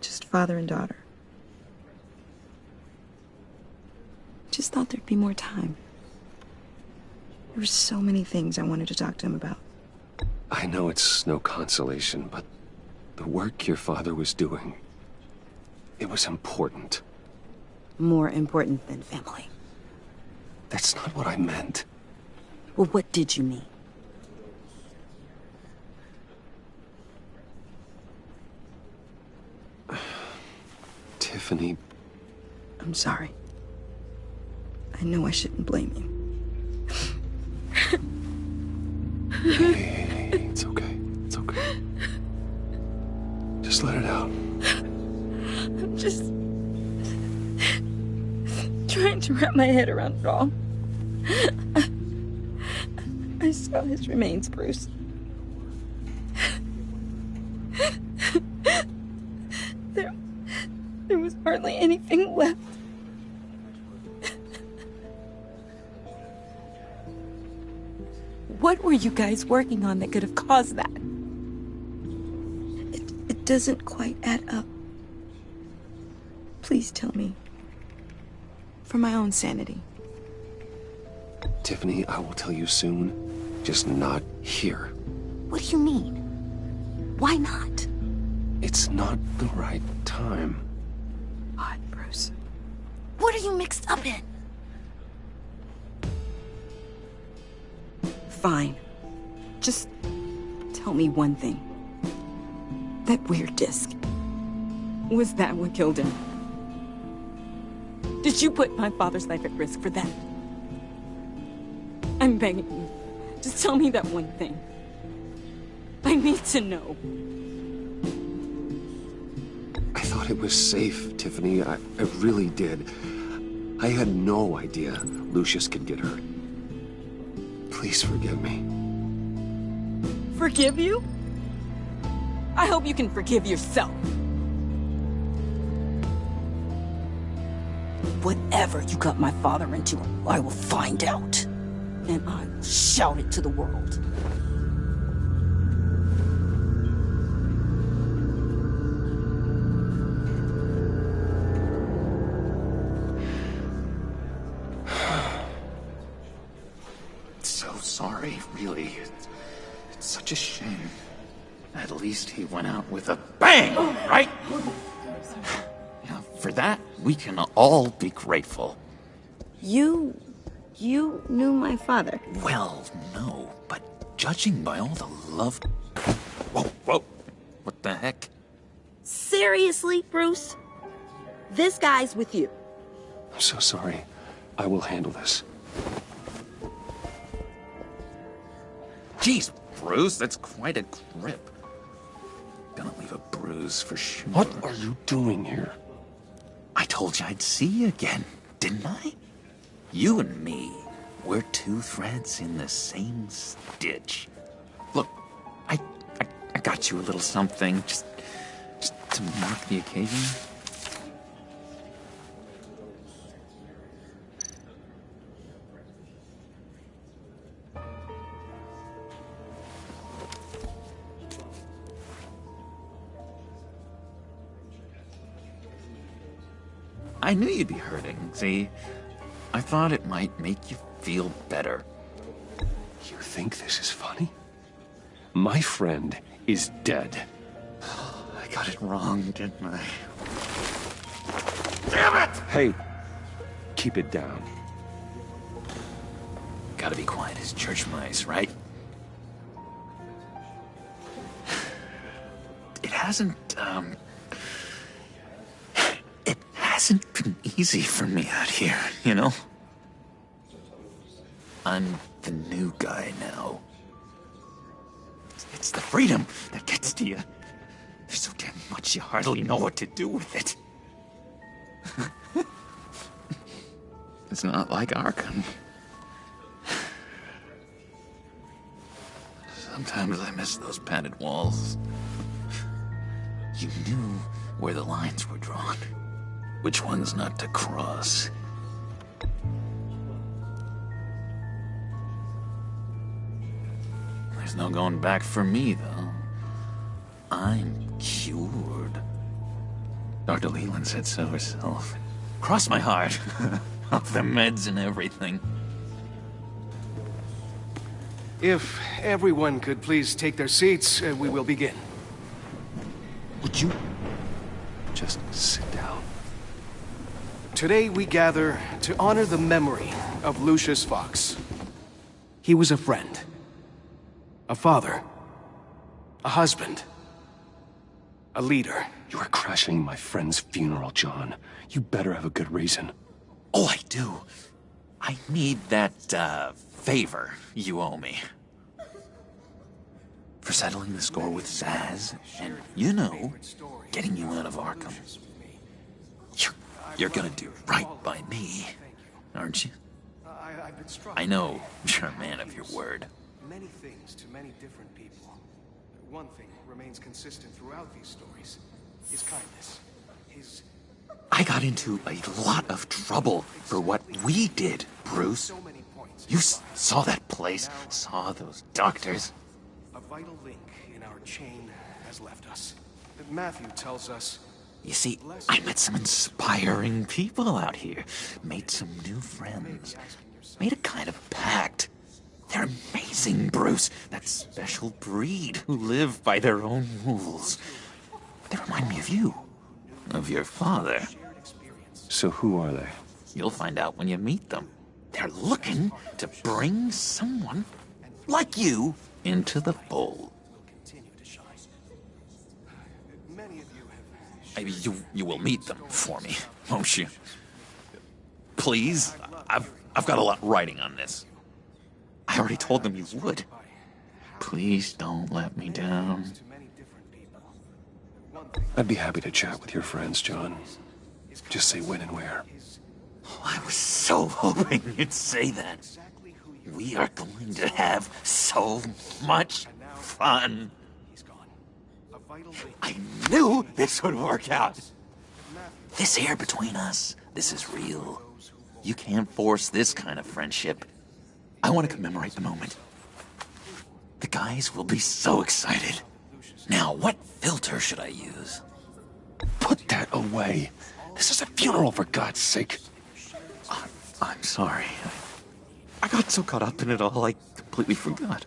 Just father and daughter. Just thought there'd be more time. There were so many things I wanted to talk to him about. I know it's no consolation, but the work your father was doing, it was important. More important than family. That's not what I meant. Well, what did you mean? Tiffany. I'm sorry. I know I shouldn't blame you. Hey, it's okay. It's okay. Just let it out. I'm just trying to wrap my head around it all. I saw his remains, Bruce. There was hardly anything left. What were you guys working on that could have caused that? It doesn't quite add up. Please tell me. For my own sanity. Tiffany, I will tell you soon. Just not here. What do you mean? Why not? It's not the right time. Odd, Bruce. What are you mixed up in? Fine. Just tell me one thing. That weird disc. Was that what killed him? Did you put my father's life at risk for that? I'm begging you. Just tell me that one thing. I need to know. I thought it was safe, Tiffany. I really did. I had no idea Lucius could get hurt. Please forgive me. Forgive you? I hope you can forgive yourself. Whatever you got my father into, I will find out. And I will shout it to the world. So sorry, really. It's such a shame. At least he went out with a bang, right? Now, for that, we can all be grateful. You knew my father? Well, no, but judging by all the love... Whoa. What the heck? Seriously, Bruce? This guy's with you. I'm so sorry. I will handle this. Jeez, Bruce, that's quite a grip. Gonna leave a bruise for sure. What are you doing here? I told you I'd see you again, didn't I? You and me, we're two threads in the same stitch. Look, I got you a little something, just to mark the occasion. I knew you'd be hurting, see? I thought it might make you feel better. You think this is funny? My friend is dead. I got it wrong, didn't I? Damn it! Hey, keep it down. Gotta be quiet as church mice, right? It hasn't been easy for me out here, you know? I'm the new guy now. It's the freedom that gets to you. There's so damn much you hardly know what to do with it. It's not like Arkham. Sometimes I miss those padded walls. You knew where the lines were drawn. Which ones not to cross. There's no going back for me, though. I'm cured. Dr. Leland said so herself. Cross my heart. Off the meds and everything. If everyone could please take their seats, we will begin. Would you just sit down? Today we gather to honor the memory of Lucius Fox. He was a friend, a father, a husband, a leader. You are crashing my friend's funeral, John. You better have a good reason. Oh, I do. I need that, favor you owe me. For settling the score with Zaz, and, you know, getting you out of Arkham. You're gonna do right by me, aren't you? I know you're a man of your word. Many things to many different people. One thing remains consistent throughout these stories. His kindness. His... I got into a lot of trouble for what we did, Bruce. You saw that place, saw those doctors. A vital link in our chain has left us. Matthew tells us You see, I met some inspiring people out here. Made some new friends. Made a kind of pact. They're amazing, Bruce. That special breed who live by their own rules. They remind me of you. Of your father. So who are they? You'll find out when you meet them. They're looking to bring someone like you into the fold. Maybe you will meet them for me, won't you? Please? I've got a lot writing on this. I already told them you would. Please don't let me down. I'd be happy to chat with your friends, John. Just say when and where. Oh, I was so hoping you'd say that. We are going to have so much fun. I knew this would work out. This here between us, this is real. You can't force this kind of friendship. I want to commemorate the moment. The guys will be so excited. Now, what filter should I use? Put that away. This is a funeral, for God's sake. I'm sorry. I got so caught up in it all, I completely forgot.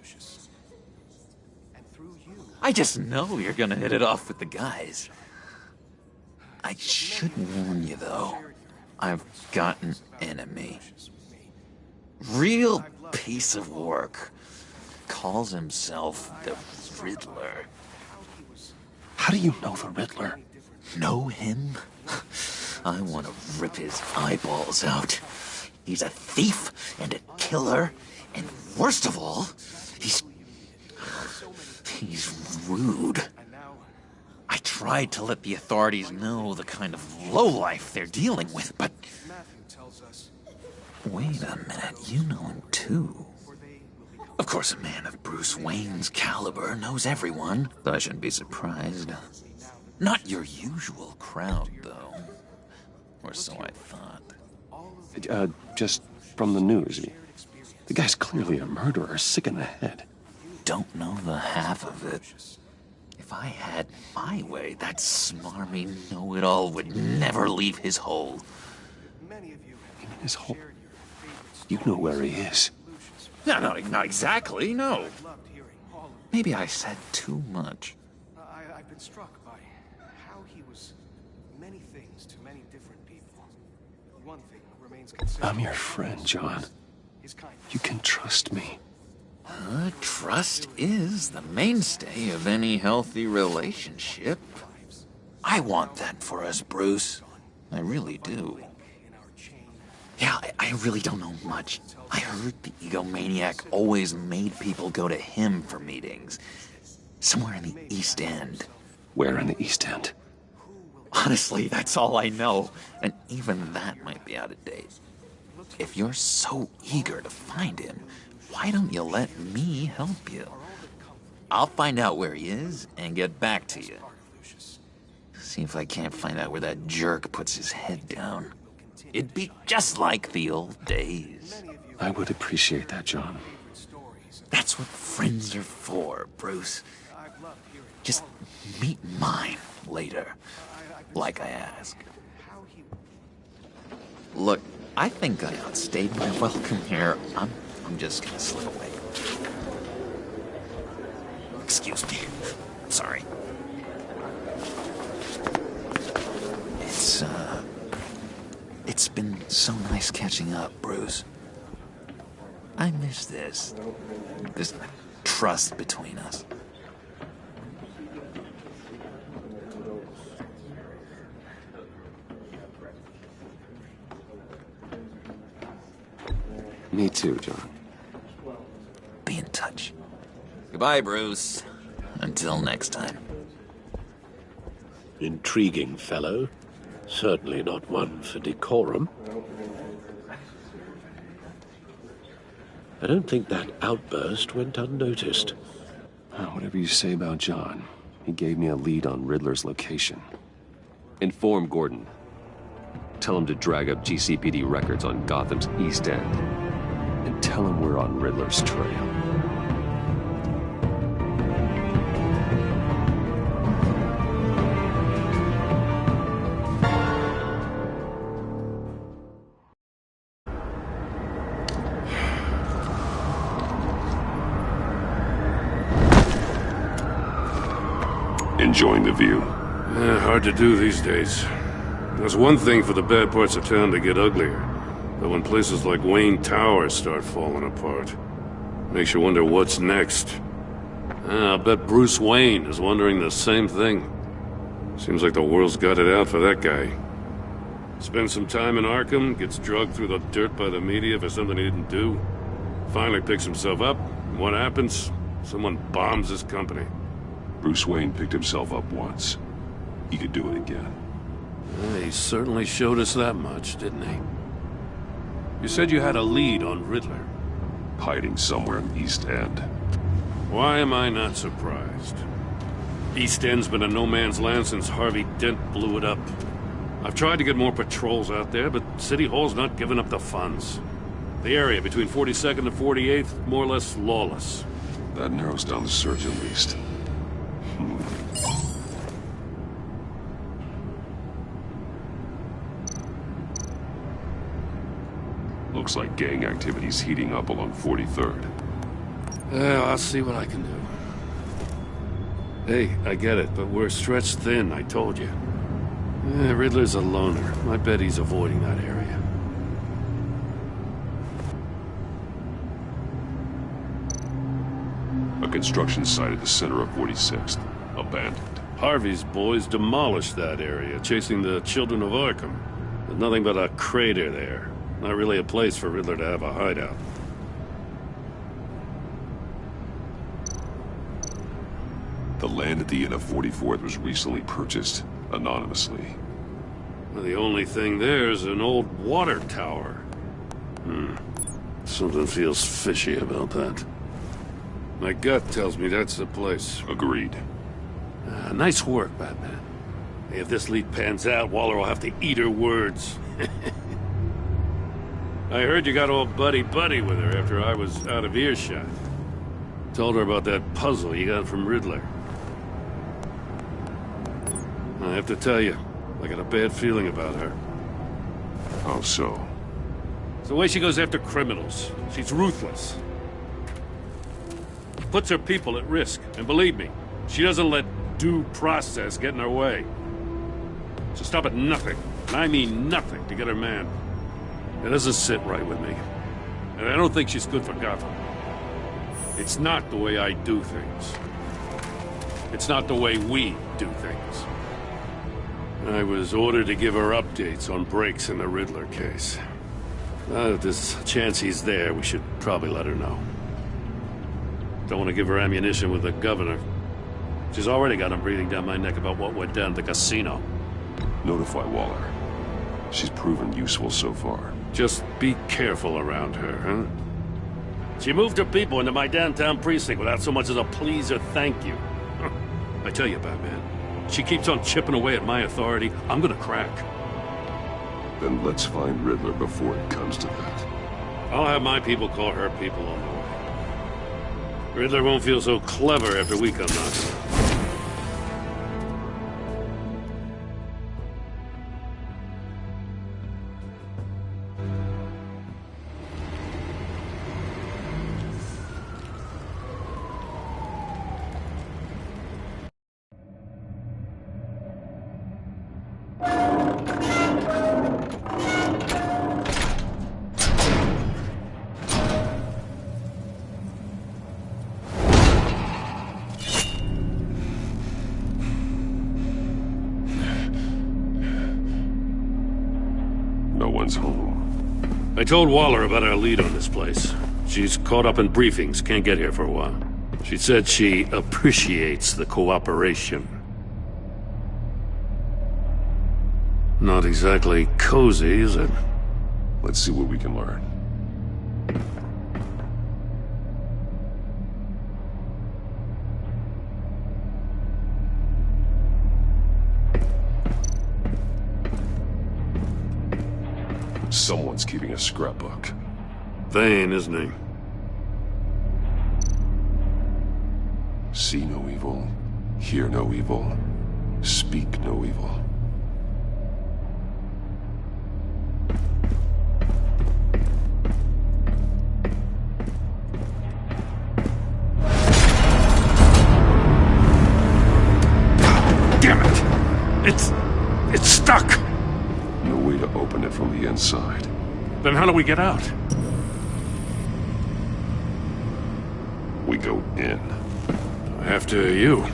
I just know you're gonna hit it off with the guys. I should warn you, though. I've got an enemy. Real piece of work. Calls himself the Riddler. How do you know the Riddler? Know him? I want to rip his eyeballs out. He's a thief and a killer, and worst of all, he's rude. I tried to let the authorities know the kind of lowlife they're dealing with, but... Wait a minute, you know him too. Of course, a man of Bruce Wayne's caliber knows everyone, so I shouldn't be surprised. Not your usual crowd, though. Or so I thought. Just from the news. The guy's clearly a murderer, sick in the head. Don't know the half of it. If I had my way, that smarmy know-it-all would never leave his hole. His hole? You know where he is. No, not exactly, no. Maybe I said too much. I've been struck by how he was many things to many different people. One thing remains consistent. I'm your friend, John. You can trust me. Trust is the mainstay of any healthy relationship. I want that for us, Bruce. I really do. Yeah, I really don't know much. I heard the egomaniac always made people go to him for meetings. Somewhere in the East End. Where in the East End? Honestly, that's all I know. And even that might be out of date. If you're so eager to find him, why don't you let me help you? I'll find out where he is and get back to you. See if I can't find out where that jerk puts his head down. It'd be just like the old days. I would appreciate that, John. That's what friends are for, Bruce. Just meet mine later, like I asked. Look, I think I outstayed my welcome here. I'm just gonna slip away. Excuse me. Sorry. It's been so nice catching up, Bruce. I miss this trust between us. Me too, John. Be in touch. Goodbye, Bruce. Until next time. Intriguing fellow. Certainly not one for decorum. I don't think that outburst went unnoticed. Whatever you say about John, he gave me a lead on Riddler's location. Inform Gordon. Tell him to drag up GCPD records on Gotham's East End. And tell him we're on Riddler's trail. Enjoying the view? Yeah, hard to do these days. There's one thing for the bad parts of town to get uglier. But when places like Wayne Tower start falling apart, makes you wonder what's next. I'll bet Bruce Wayne is wondering the same thing. Seems like the world's got it out for that guy. Spends some time in Arkham, gets drugged through the dirt by the media for something he didn't do. Finally picks himself up, and what happens? Someone bombs his company. Bruce Wayne picked himself up once. He could do it again. He certainly showed us that much, didn't he? You said you had a lead on Riddler. Hiding somewhere in the East End. Why am I not surprised? East End's been a no-man's land since Harvey Dent blew it up. I've tried to get more patrols out there, but City Hall's not giving up the funds. The area between 42nd and 48th, more or less lawless. That narrows down the search at least. Looks like gang activity's heating up along 43rd. Well, I'll see what I can do. Hey, I get it, but we're stretched thin, I told you. Riddler's a loner. I bet he's avoiding that area. A construction site at the center of 46th. Abandoned. Harvey's boys demolished that area, chasing the children of Arkham. There's nothing but a crater there. Not really a place for Riddler to have a hideout. The land at the end of 44th was recently purchased, anonymously. Well, the only thing there is an old water tower. Something feels fishy about that. My gut tells me that's the place. Agreed. Nice work, Batman. If this lead pans out, Waller will have to eat her words. I heard you got all buddy-buddy with her after I was out of earshot. Told her about that puzzle you got from Riddler. I have to tell you, I got a bad feeling about her. How so? It's the way she goes after criminals. She's ruthless. Puts her people at risk, and believe me, she doesn't let due process get in her way. She'll stop at nothing, and I mean nothing, to get her man. It doesn't sit right with me. And I don't think she's good for Gotham. It's not the way I do things. It's not the way we do things. I was ordered to give her updates on breaks in the Riddler case. If there's a chance he's there, we should probably let her know. Don't want to give her ammunition with the governor. She's already got him breathing down my neck about what went down at the casino. Notify Waller. She's proven useful so far. Just be careful around her, huh? She moved her people into my downtown precinct without so much as a please or thank you. I tell you, Batman, she keeps on chipping away at my authority, I'm gonna crack. Then let's find Riddler before it comes to that. I'll have my people call her people on the way. Riddler won't feel so clever after we come knocking. Home. I told Waller about our lead on this place. She's caught up in briefings, can't get here for a while. She said she appreciates the cooperation. Not exactly cozy, is it? Let's see what we can learn. Someone's keeping a scrapbook. Vane, isn't he? See no evil, hear no evil, speak no evil. It's stuck! No way to open it from the inside. Then how do we get out? We go in. After you.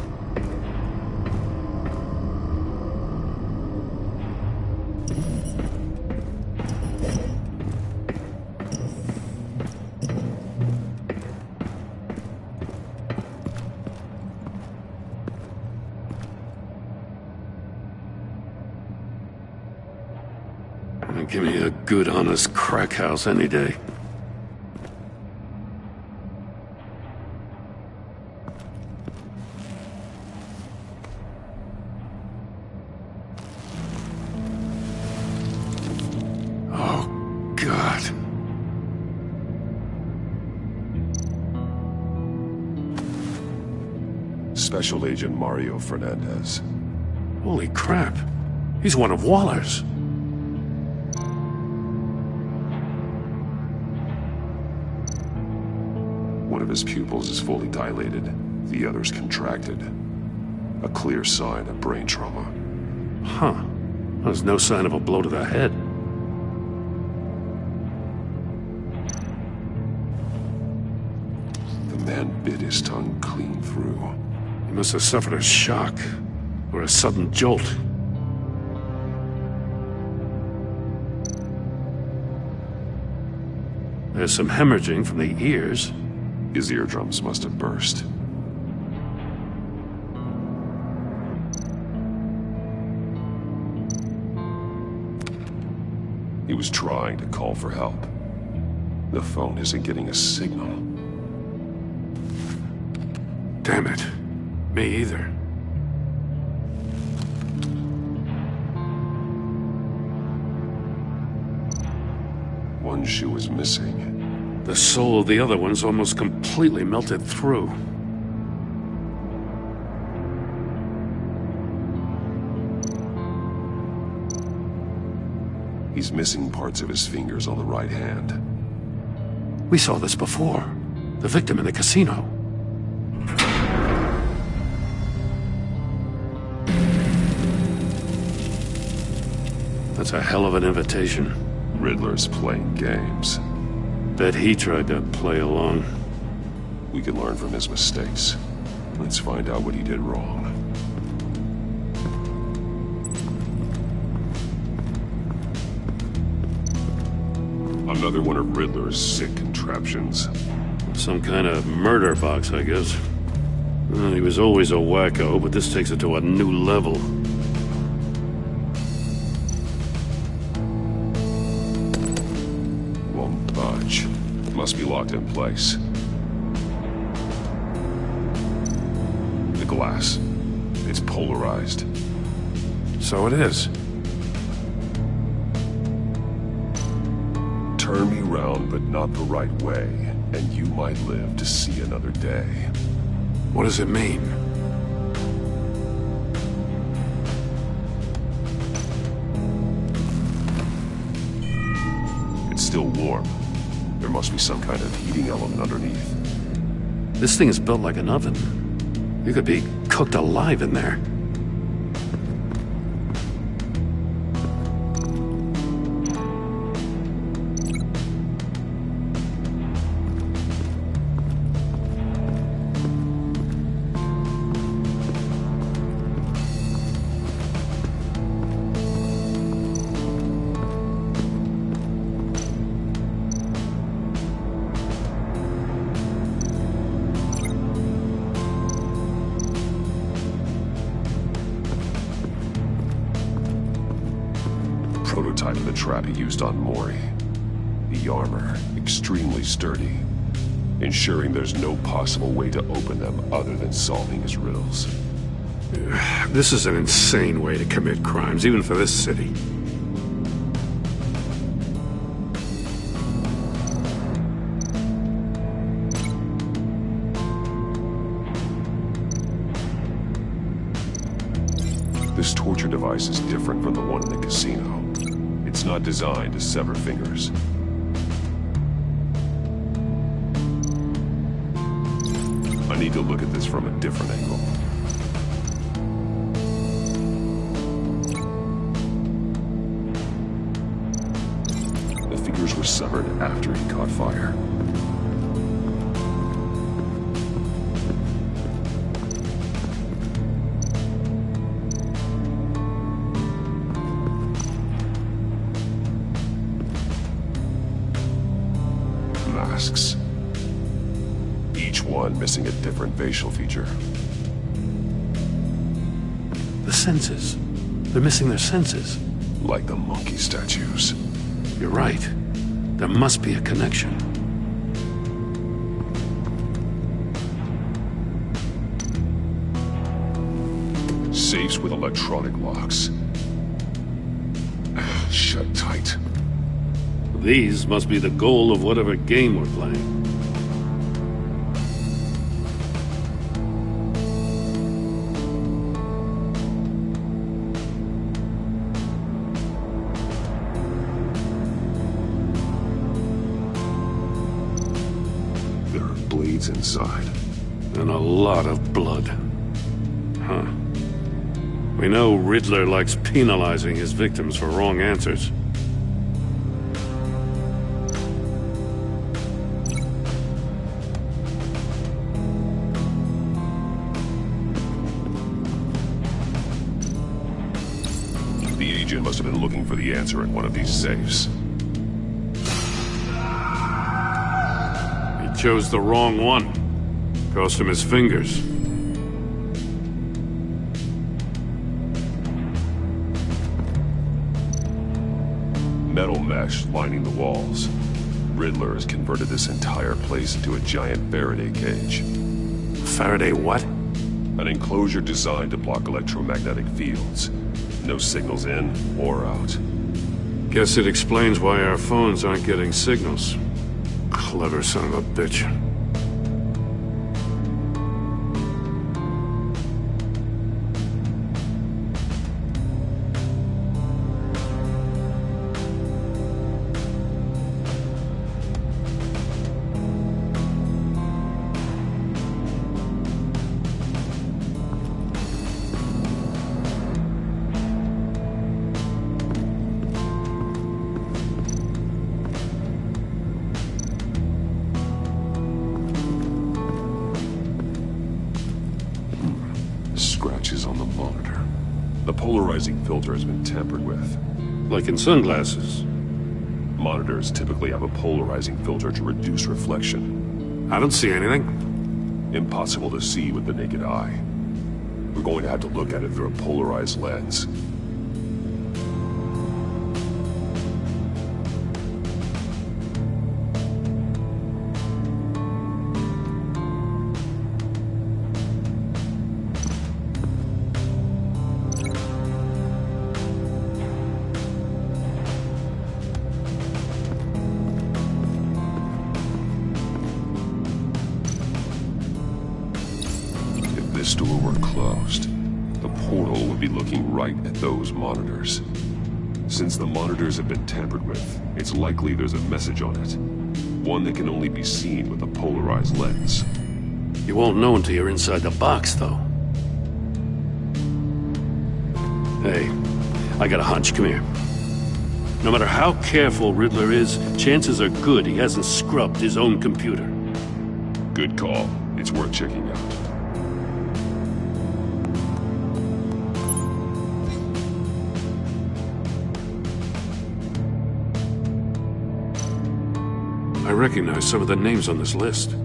Give me a good, honest crack house any day. Oh, God. Special Agent Mario Fernandez. Holy crap. He's one of Waller's. One of his pupils is fully dilated, the other's contracted. A clear sign of brain trauma. Huh. There's no sign of a blow to the head. The man bit his tongue clean through. He must have suffered a shock, or a sudden jolt. There's some hemorrhaging from the ears. His eardrums must have burst. He was trying to call for help. The phone isn't getting a signal. Damn it. Me either. One shoe is missing. The sole of the other one's almost completely melted through. He's missing parts of his fingers on the right hand. We saw this before. The victim in the casino. That's a hell of an invitation. Riddler's playing games. Bet he tried to play along. We can learn from his mistakes. Let's find out what he did wrong. Another one of Riddler's sick contraptions. Some kind of murder box, I guess. Well, he was always a wacko, but this takes it to a new level. Won't budge. Must be locked in place. The glass. It's polarized. So it is. Turn me round, but not the right way, and you might live to see another day. What does it mean? It's still warm. There must be some kind of heating element underneath. This thing is built like an oven. You could be cooked alive in there. Prototype of the trap he used on Mori. The armor, extremely sturdy, ensuring there's no possible way to open them other than solving his riddles. This is an insane way to commit crimes, even for this city. This torture device is different from the one in the casino. It's not designed to sever fingers. I need to look at this from a different angle. was severed after he caught fire. Masks. Each one missing a different facial feature. The senses. They're missing their senses. Like the monkey statues. You're right. There must be a connection. Safes with electronic locks. Shut tight. These must be the goal of whatever game we're playing. There are blades inside. And a lot of blood. Huh. We know Riddler likes penalizing his victims for wrong answers. The agent must have been looking for the answer in one of these safes. He chose the wrong one. Cost him his fingers. Metal mesh lining the walls. Riddler has converted this entire place into a giant Faraday cage. Faraday what? An enclosure designed to block electromagnetic fields. No signals in or out. Guess it explains why our phones aren't getting signals. Clever son of a bitch. Scratches on the monitor. The polarizing filter has been tampered with. Like in sunglasses. Monitors typically have a polarizing filter to reduce reflection. I don't see anything. Impossible to see with the naked eye. We're going to have to look at it through a polarized lens. If this door were closed, the portal would be looking right at those monitors. Since the monitors have been tampered with, it's likely there's a message on it. One that can only be seen with a polarized lens. You won't know until you're inside the box, though. Hey, I got a hunch. Come here. No matter how careful Riddler is, chances are good he hasn't scrubbed his own computer. Good call. It's worth checking out. I recognize some of the names on this list.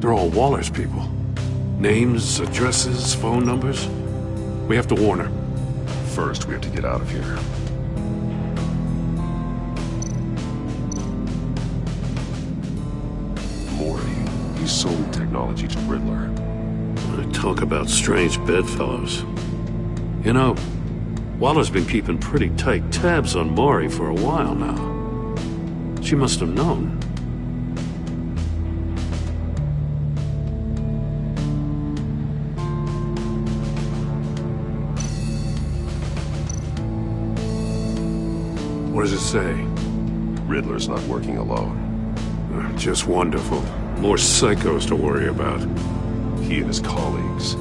They're all Waller's people. Names, addresses, phone numbers. We have to warn her. First, we have to get out of here. Morty, he sold technology to Riddler. Talk about strange bedfellows. You know, Waller's been keeping pretty tight tabs on Maury for a while now. She must have known. What does it say? Riddler's not working alone. Just wonderful. More psychos to worry about. He and his colleagues,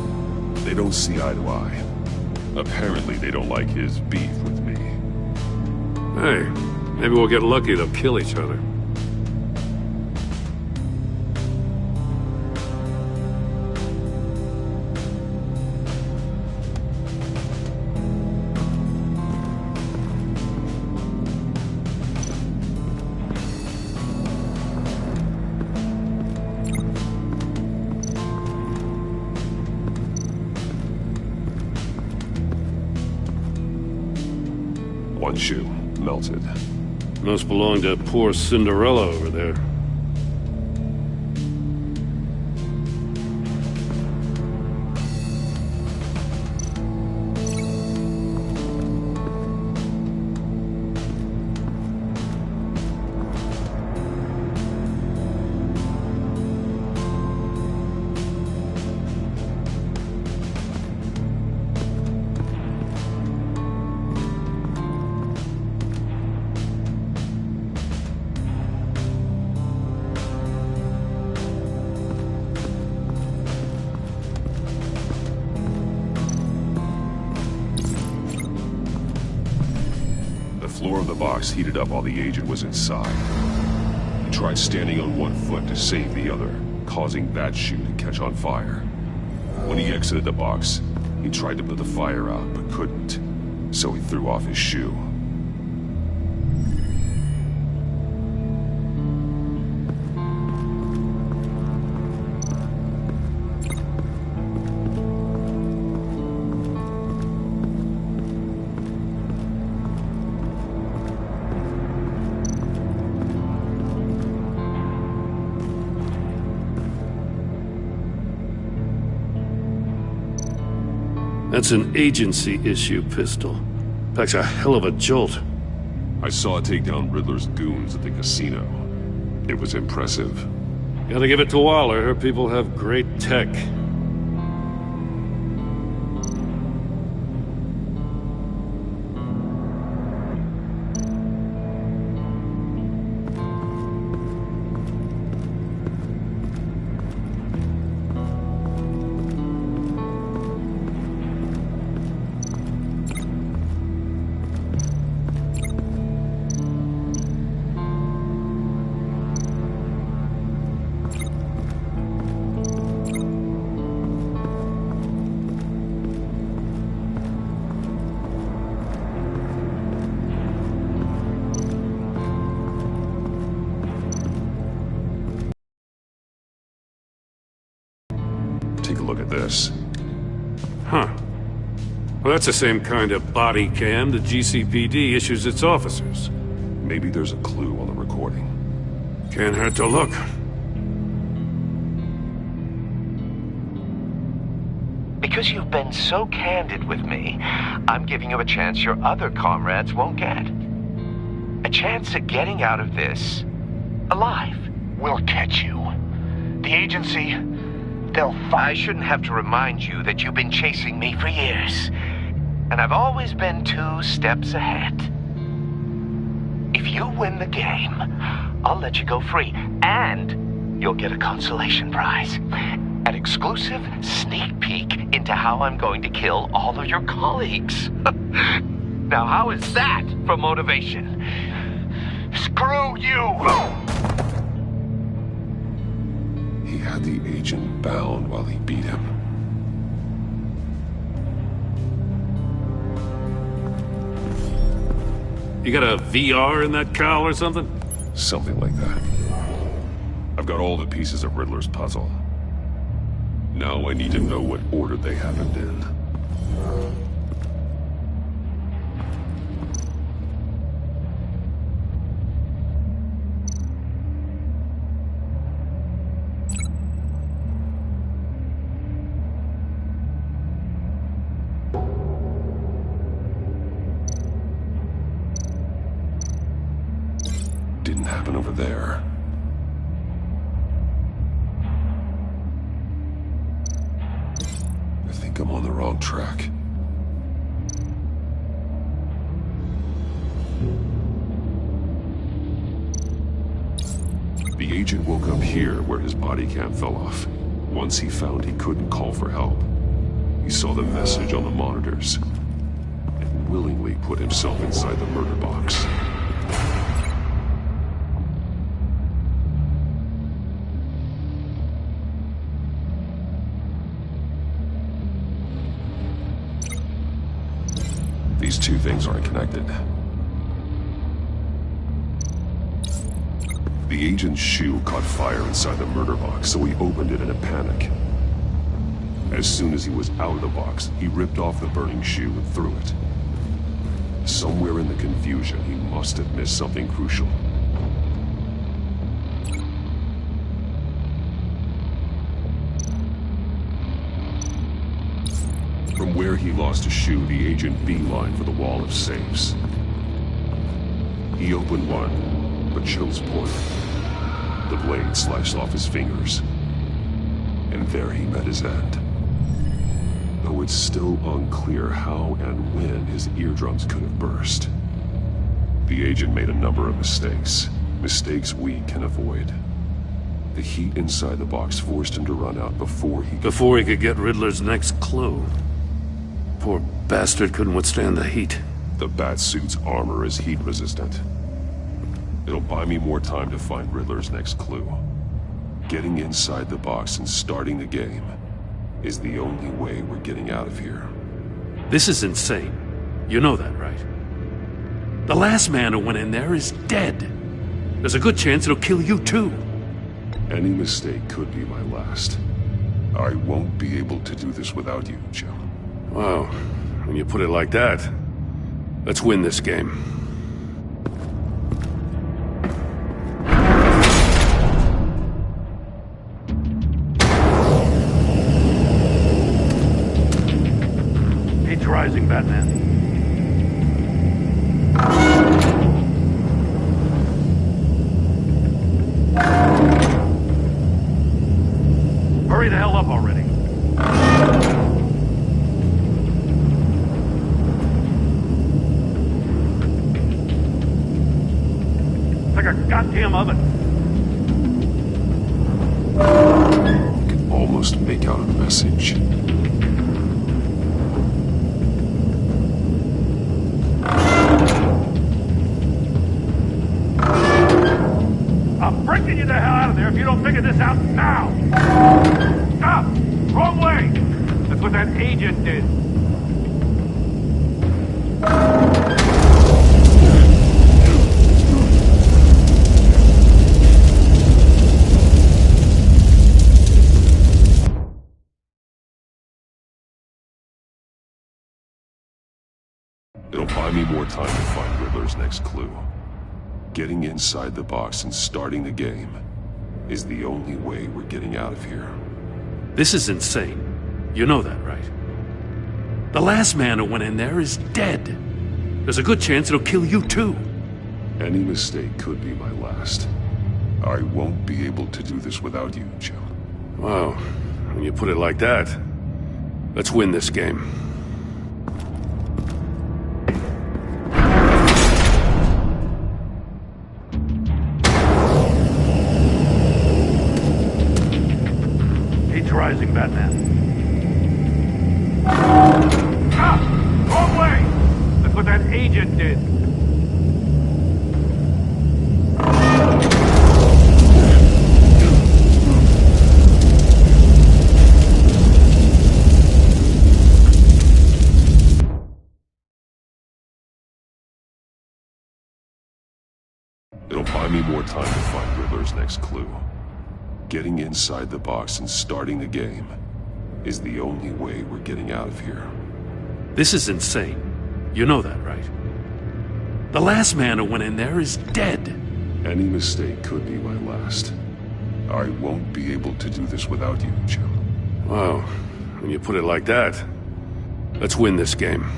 they don't see eye to eye. Apparently they don't like his beef with me. Hey, Maybe we'll get lucky, they'll kill each other. One shoe, melted. Must belong to poor Cinderella over there. The floor of the box heated up while the agent was inside. He tried standing on one foot to save the other, causing that shoe to catch on fire. When he exited the box, he tried to put the fire out, but couldn't, so he threw off his shoe. That's an agency-issue pistol. Packs a hell of a jolt. I saw it take down Riddler's goons at the casino. It was impressive. Gotta give it to Waller. Her people have great tech. Take a look at this. Huh. Well, that's the same kind of body cam the GCPD issues its officers. Maybe there's a clue on the recording. Can't hurt to look. Because you've been so candid with me, I'm giving you a chance your other comrades won't get. A chance at getting out of this alive. We'll catch you. The agency, I shouldn't have to remind you that you've been chasing me for years. And I've always been 2 steps ahead. If you win the game, I'll let you go free. And you'll get a consolation prize. An exclusive sneak peek into how I'm going to kill all of your colleagues. Now, how is that for motivation? Screw you! He had the agent bound while he beat him. You got a VR in that cowl or something? Something like that. I've got all the pieces of Riddler's puzzle. Now I need to know what order they happened in. Didn't happen over there. I think I'm on the wrong track. The agent woke up here where his body cam fell off. Once he found he couldn't call for help, he saw the message on the monitors and willingly put himself inside the murder box. These two things aren't connected. The agent's shoe caught fire inside the murder box, so he opened it in a panic. As soon as he was out of the box, he ripped off the burning shoe and threw it. Somewhere in the confusion, he must have missed something crucial. From where he lost a shoe, the agent beelined for the wall of safes. He opened one, but chose poorly. The blade sliced off his fingers. And there he met his end. Though it's still unclear how and when his eardrums could have burst. The agent made a number of mistakes. Mistakes we can avoid. The heat inside the box forced him to run out before he could get Riddler's next clue. Poor bastard couldn't withstand the heat. The Batsuit's armor is heat resistant. It'll buy me more time to find Riddler's next clue. Getting inside the box and starting the game is the only way we're getting out of here. This is insane. You know that, right? The last man who went in there is dead. There's a good chance it'll kill you too. Any mistake could be my last. I won't be able to do this without you, Joe. Wow, when you put it like that, let's win this game. Heat's rising, Batman. Hurry the hell up already. Like a goddamn oven. I can almost make out a message. I'm breaking you the hell out of there if you don't figure this out now! Stop! Wrong way! That's what that agent did. It'll buy me more time to find Riddler's next clue. Getting inside the box and starting the game is the only way we're getting out of here. This is insane. You know that, right? The last man who went in there is dead. There's a good chance it'll kill you too. Any mistake could be my last. I won't be able to do this without you, Joe. Wow, when you put it like that, let's win this game. Rising, Batman. Ah! Wrong way! That's what that agent did. It'll buy me more time to find Riddler's next clue. Getting inside the box and starting the game is the only way we're getting out of here. This is insane. You know that, right? The last man who went in there is dead. Any mistake could be my last. I won't be able to do this without you, Joe. Wow, when you put it like that, let's win this game.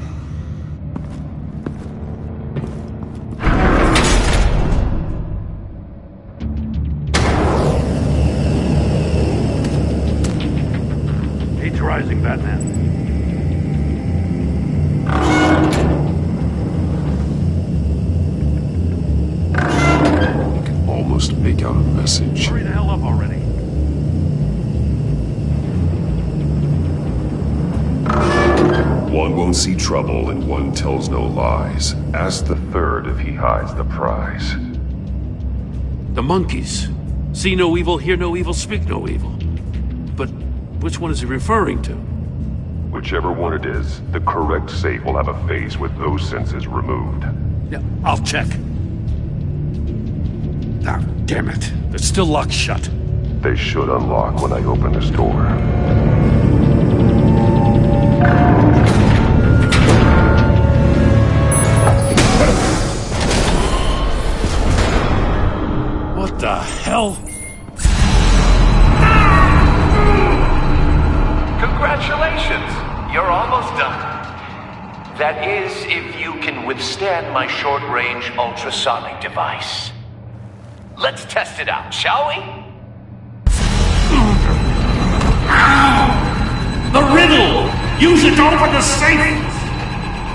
Rising, Batman. I can almost make out a message. Hurry the hell up already. One won't see trouble and one tells no lies. Ask the third if he hides the prize. The monkeys. See no evil, hear no evil, speak no evil. But which one is he referring to? Whichever one it is, the correct safe will have a phase with those senses removed. Yeah, I'll check. Ah, damn it. They're still locked shut. They should unlock when I open this door. What the hell? Congratulations! You're almost done. That is, if you can withstand my short-range ultrasonic device. Let's test it out, shall we? The riddle! Use it to open the safe!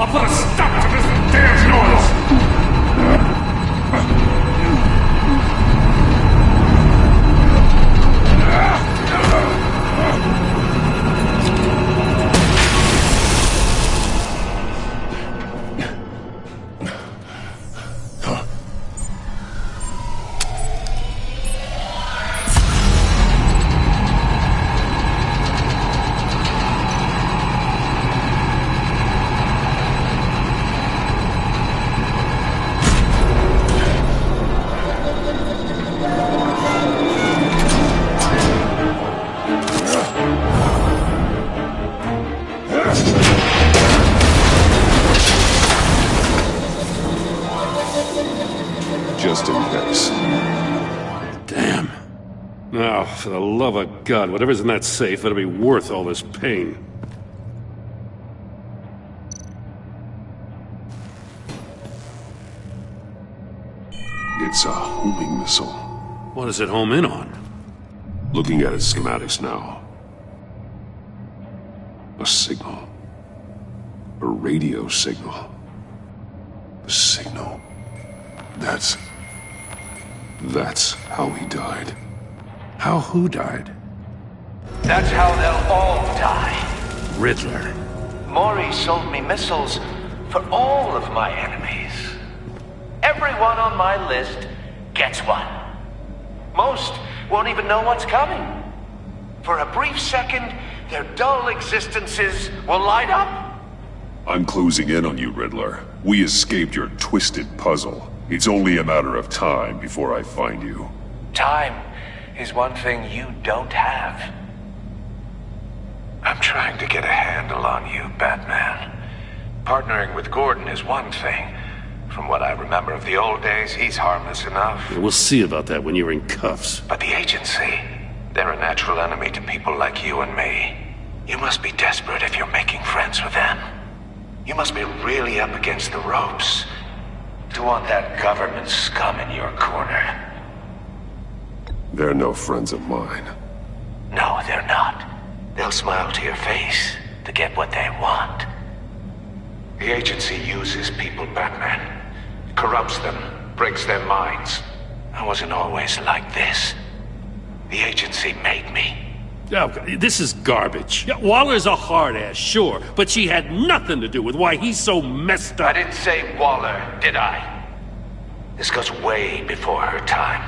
I'll put a stop to this damn noise! Just in case. Damn. Now, for the love of God, whatever's in that safe better be worth all this pain. It's a homing missile. What does it home in on? Looking at its schematics now. A signal. A radio signal. A signal. That's how he died. How who died? That's how they'll all die. Riddler. Maury sold me missiles for all of my enemies. Everyone on my list gets one. Most won't even know what's coming. For a brief second, their dull existences will light up. I'm closing in on you, Riddler. We escaped your twisted puzzle. It's only a matter of time before I find you. Time is one thing you don't have. I'm trying to get a handle on you, Batman. Partnering with Gordon is one thing. From what I remember of the old days, he's harmless enough. We'll see about that when you're in cuffs. But the agency, they're a natural enemy to people like you and me. You must be desperate if you're making friends with them. You must be really up against the ropes to want that government scum in your corner. They're no friends of mine. No, they're not. They'll smile to your face to get what they want. The agency uses people, Batman. Corrupts them, breaks their minds. I wasn't always like this. The agency made me. Oh, this is garbage. Yeah, Waller's a hard ass, sure, but she had nothing to do with why he's so messed up. I didn't say Waller, did I? This goes way before her time.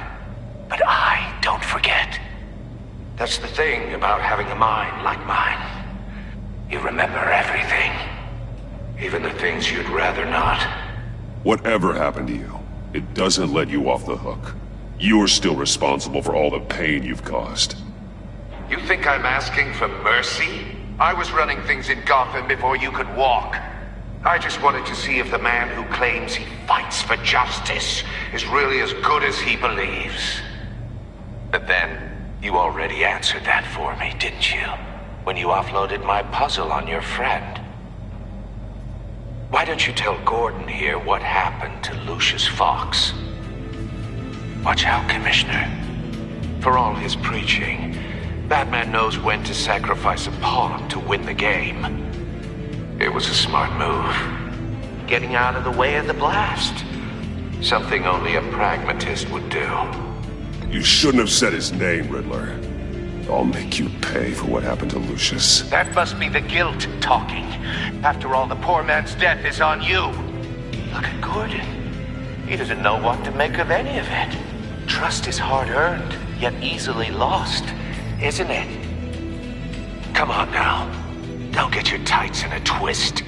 But I don't forget. That's the thing about having a mind like mine. You remember everything. Even the things you'd rather not. Whatever happened to you, it doesn't let you off the hook. You're still responsible for all the pain you've caused. You think I'm asking for mercy? I was running things in Gotham before you could walk. I just wanted to see if the man who claims he fights for justice is really as good as he believes. But then, you already answered that for me, didn't you? When you offloaded my puzzle on your friend. Why don't you tell Gordon here what happened to Lucius Fox? Watch out, Commissioner. For all his preaching, Batman knows when to sacrifice a pawn to win the game. It was a smart move. Getting out of the way of the blast. Something only a pragmatist would do. You shouldn't have said his name, Riddler. I'll make you pay for what happened to Lucius. That must be the guilt talking. After all, the poor man's death is on you. Look at Gordon. He doesn't know what to make of any of it. Trust is hard-earned, yet easily lost, isn't it? Come on now. Don't get your tights in a twist.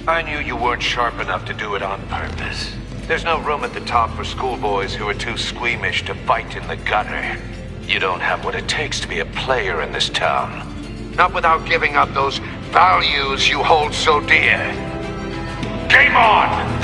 I knew you weren't sharp enough to do it on purpose. There's no room at the top for schoolboys who are too squeamish to fight in the gutter. You don't have what it takes to be a player in this town. Not without giving up those values you hold so dear. Game on!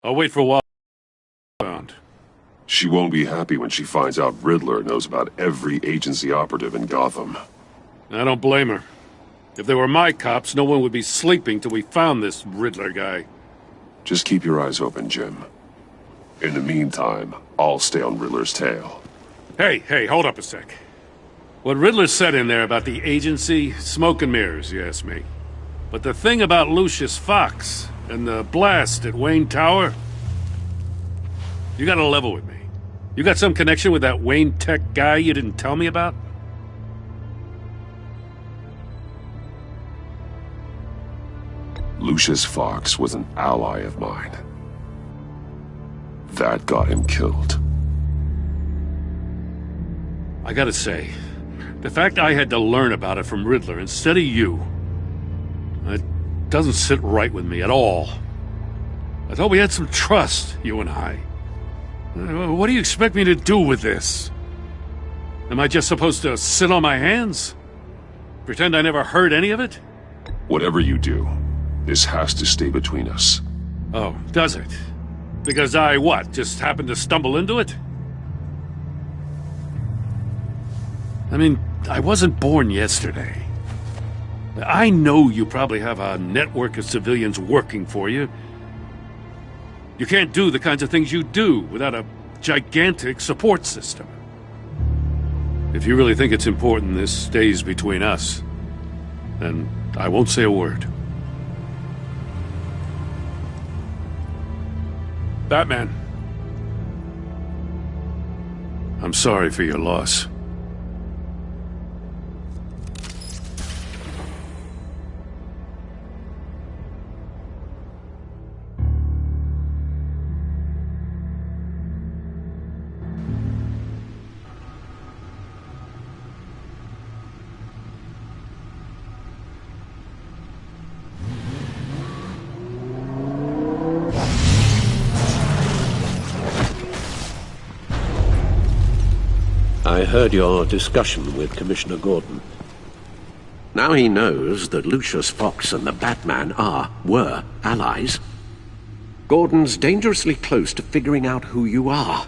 I'll wait for a while. She won't be happy when she finds out Riddler knows about every agency operative in Gotham. I don't blame her. If they were my cops, no one would be sleeping till we found this Riddler guy. Just keep your eyes open, Jim. In the meantime, I'll stay on Riddler's tail. Hey, hold up a sec. What Riddler said in there about the agency, smoke and mirrors, you ask me. But the thing about Lucius Fox and the blast at Wayne Tower, you gotta level with me. You got some connection with that Wayne Tech guy you didn't tell me about? Lucius Fox was an ally of mine. That got him killed. I gotta say, the fact I had to learn about it from Riddler instead of you, it doesn't sit right with me at all. I thought we had some trust, you and I. What do you expect me to do with this? Am I just supposed to sit on my hands? Pretend I never heard any of it? Whatever you do, this has to stay between us. Oh, does it? Because I, what, just happened to stumble into it? I mean, I wasn't born yesterday. I know you probably have a network of civilians working for you. You can't do the kinds of things you do without a gigantic support system. If you really think it's important this stays between us, then I won't say a word. Batman, I'm sorry for your loss. I heard your discussion with Commissioner Gordon. Now he knows that Lucius Fox and the Batman were allies. Gordon's dangerously close to figuring out who you are.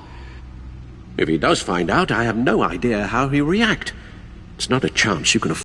If he does find out, I have no idea how he'll react. It's not a chance you can afford.